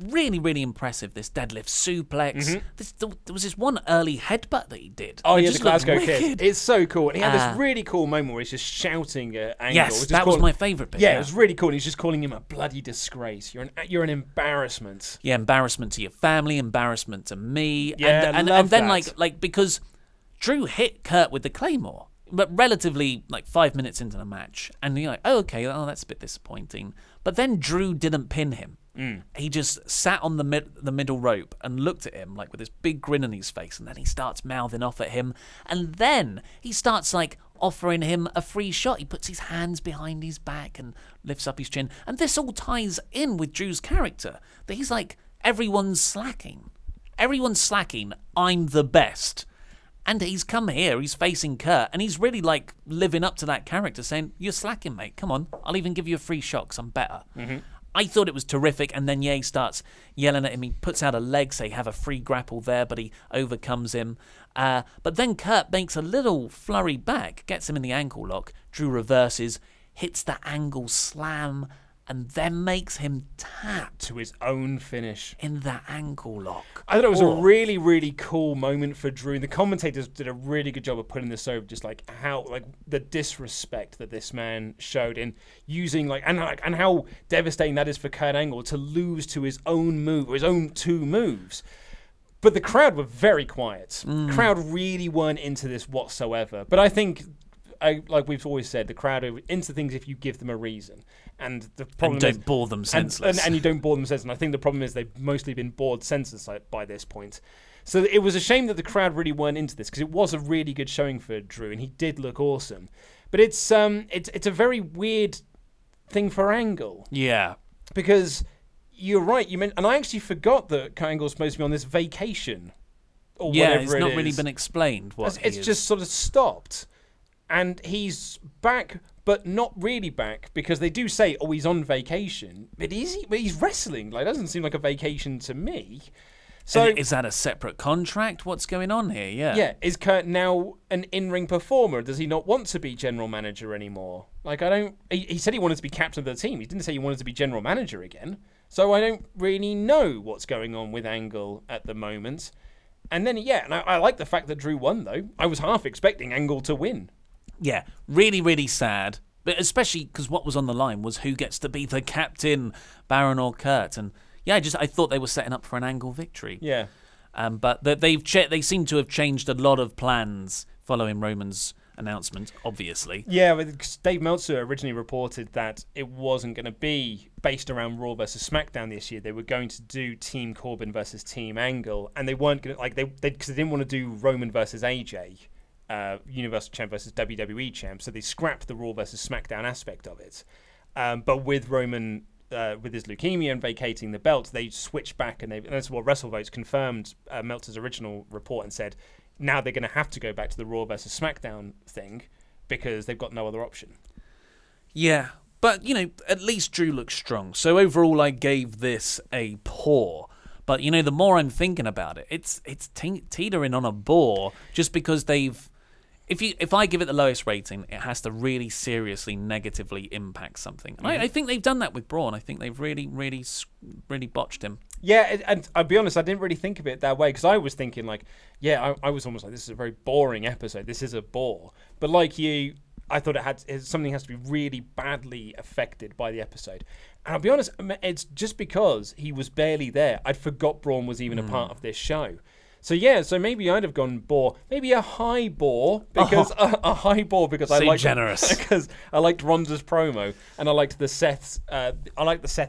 really, really impressive. This deadlift suplex. There was this one early headbutt that he did. Oh, yeah, the Glasgow Kid. It's so cool. And he had this really cool moment where he's just shouting at Angle. Yes, that was my favourite bit. Yeah, it was really cool. And he's just calling him a bloody disgrace. You're an embarrassment. Yeah, embarrassment to your family, embarrassment to me. Yeah, and then like because Drew hit Kurt with the Claymore. but relatively like 5 minutes into the match, and you're like, oh, okay, oh, that's a bit disappointing. But then Drew didn't pin him. He just sat on the middle rope and looked at him like with this big grin on his face, and then he starts mouthing off at him, and then he starts like offering him a free shot. He puts his hands behind his back and lifts up his chin, and this all ties in with Drew's character, that he's like, everyone's slacking. Everyone's slacking. I'm the best. And he's come here, he's facing Kurt, and he's really like living up to that character, saying, you're slacking, mate. Come on, I'll even give you a free shot because I'm better. I thought it was terrific, and then he starts yelling at him. He puts out a leg, say, have a free grapple there, but he overcomes him. But then Kurt makes a little flurry back, gets him in the ankle lock. Drew reverses, hits the angle slam, and then makes him tap to his own finish in that ankle lock. I thought it was a really, really cool moment for Drew. And the commentators did a really good job of putting this over, just like how, like the disrespect that this man showed in using and how devastating that is for Kurt Angle to lose to his own move, or his own two moves. But the crowd were very quiet. The crowd really weren't into this whatsoever. But I think, like we've always said, the crowd are into things if you give them a reason. And the problem and don't bore them senseless. And you don't bore them senseless. And I think the problem is they've mostly been bored senseless by this point. So it was a shame that the crowd really weren't into this, because it was a really good showing for Drew, and he did look awesome. But it's a very weird thing for Angle. Yeah. Because you're right, and I actually forgot that Kurt Angle's supposed to be on this vacation. Or whatever it's not really been explained what it's just sort of stopped. And he's back, but not really back, because they do say, oh, he's on vacation. But he's wrestling. Like, it doesn't seem like a vacation to me. So is that a separate contract? What's going on here? Yeah. Yeah. Is Kurt now an in-ring performer? Does he not want to be general manager anymore? Like, he said he wanted to be captain of the team. He didn't say he wanted to be general manager again. So I don't really know what's going on with Angle at the moment. And then, and I like the fact that Drew won, though. I was half expecting Angle to win. Yeah, really, really sad. But especially because what was on the line was who gets to be the captain, Baron or Kurt. And I thought they were setting up for an Angle victory. Yeah. But they seem to have changed a lot of plans following Roman's announcement, obviously. Yeah, but Dave Meltzer originally reported that it wasn't going to be based around Raw versus SmackDown this year. They were going to do Team Corbin versus Team Angle, and they weren't going to, because they didn't want to do Roman versus AJ. Universal Champ versus WWE Champ, so they scrapped the Raw versus SmackDown aspect of it. But with Roman, with his leukemia and vacating the belt, they switched back, and that's what WrestleVotes confirmed Meltzer's original report and said, now they're going to have to go back to the Raw versus SmackDown thing because they've got no other option. Yeah, but, at least Drew looks strong. So overall, I gave this a poor. But, the more I'm thinking about it, it's teetering on a bore just because they've... If I give it the lowest rating, it has to really seriously negatively impact something. And I think they've done that with Braun. I think they've really, really, really botched him. Yeah, and I'll be honest, I didn't really think of it that way, because I was thinking I was almost like, this is a very boring episode. This is a bore. But like you, I thought something has to be really badly affected by the episode. And I'll be honest, it's just because he was barely there. I'd forgot Braun was even a part of this show. So maybe I'd have gone bore, maybe a high bore, because a high bore because I liked generous because I liked Ronda's promo and I liked the Seth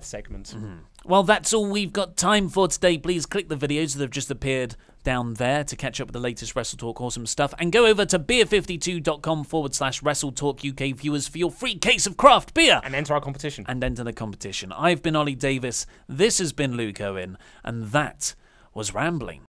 segment. Well, that's all we've got time for today. Please click the videos that have just appeared down there to catch up with the latest WrestleTalk awesome stuff, and go over to beer52.com/WrestleTalk UK viewers for your free case of craft beer and enter our competition. Enter the competition. I've been Ollie Davis. This has been Luke Owen, and that was Rambling.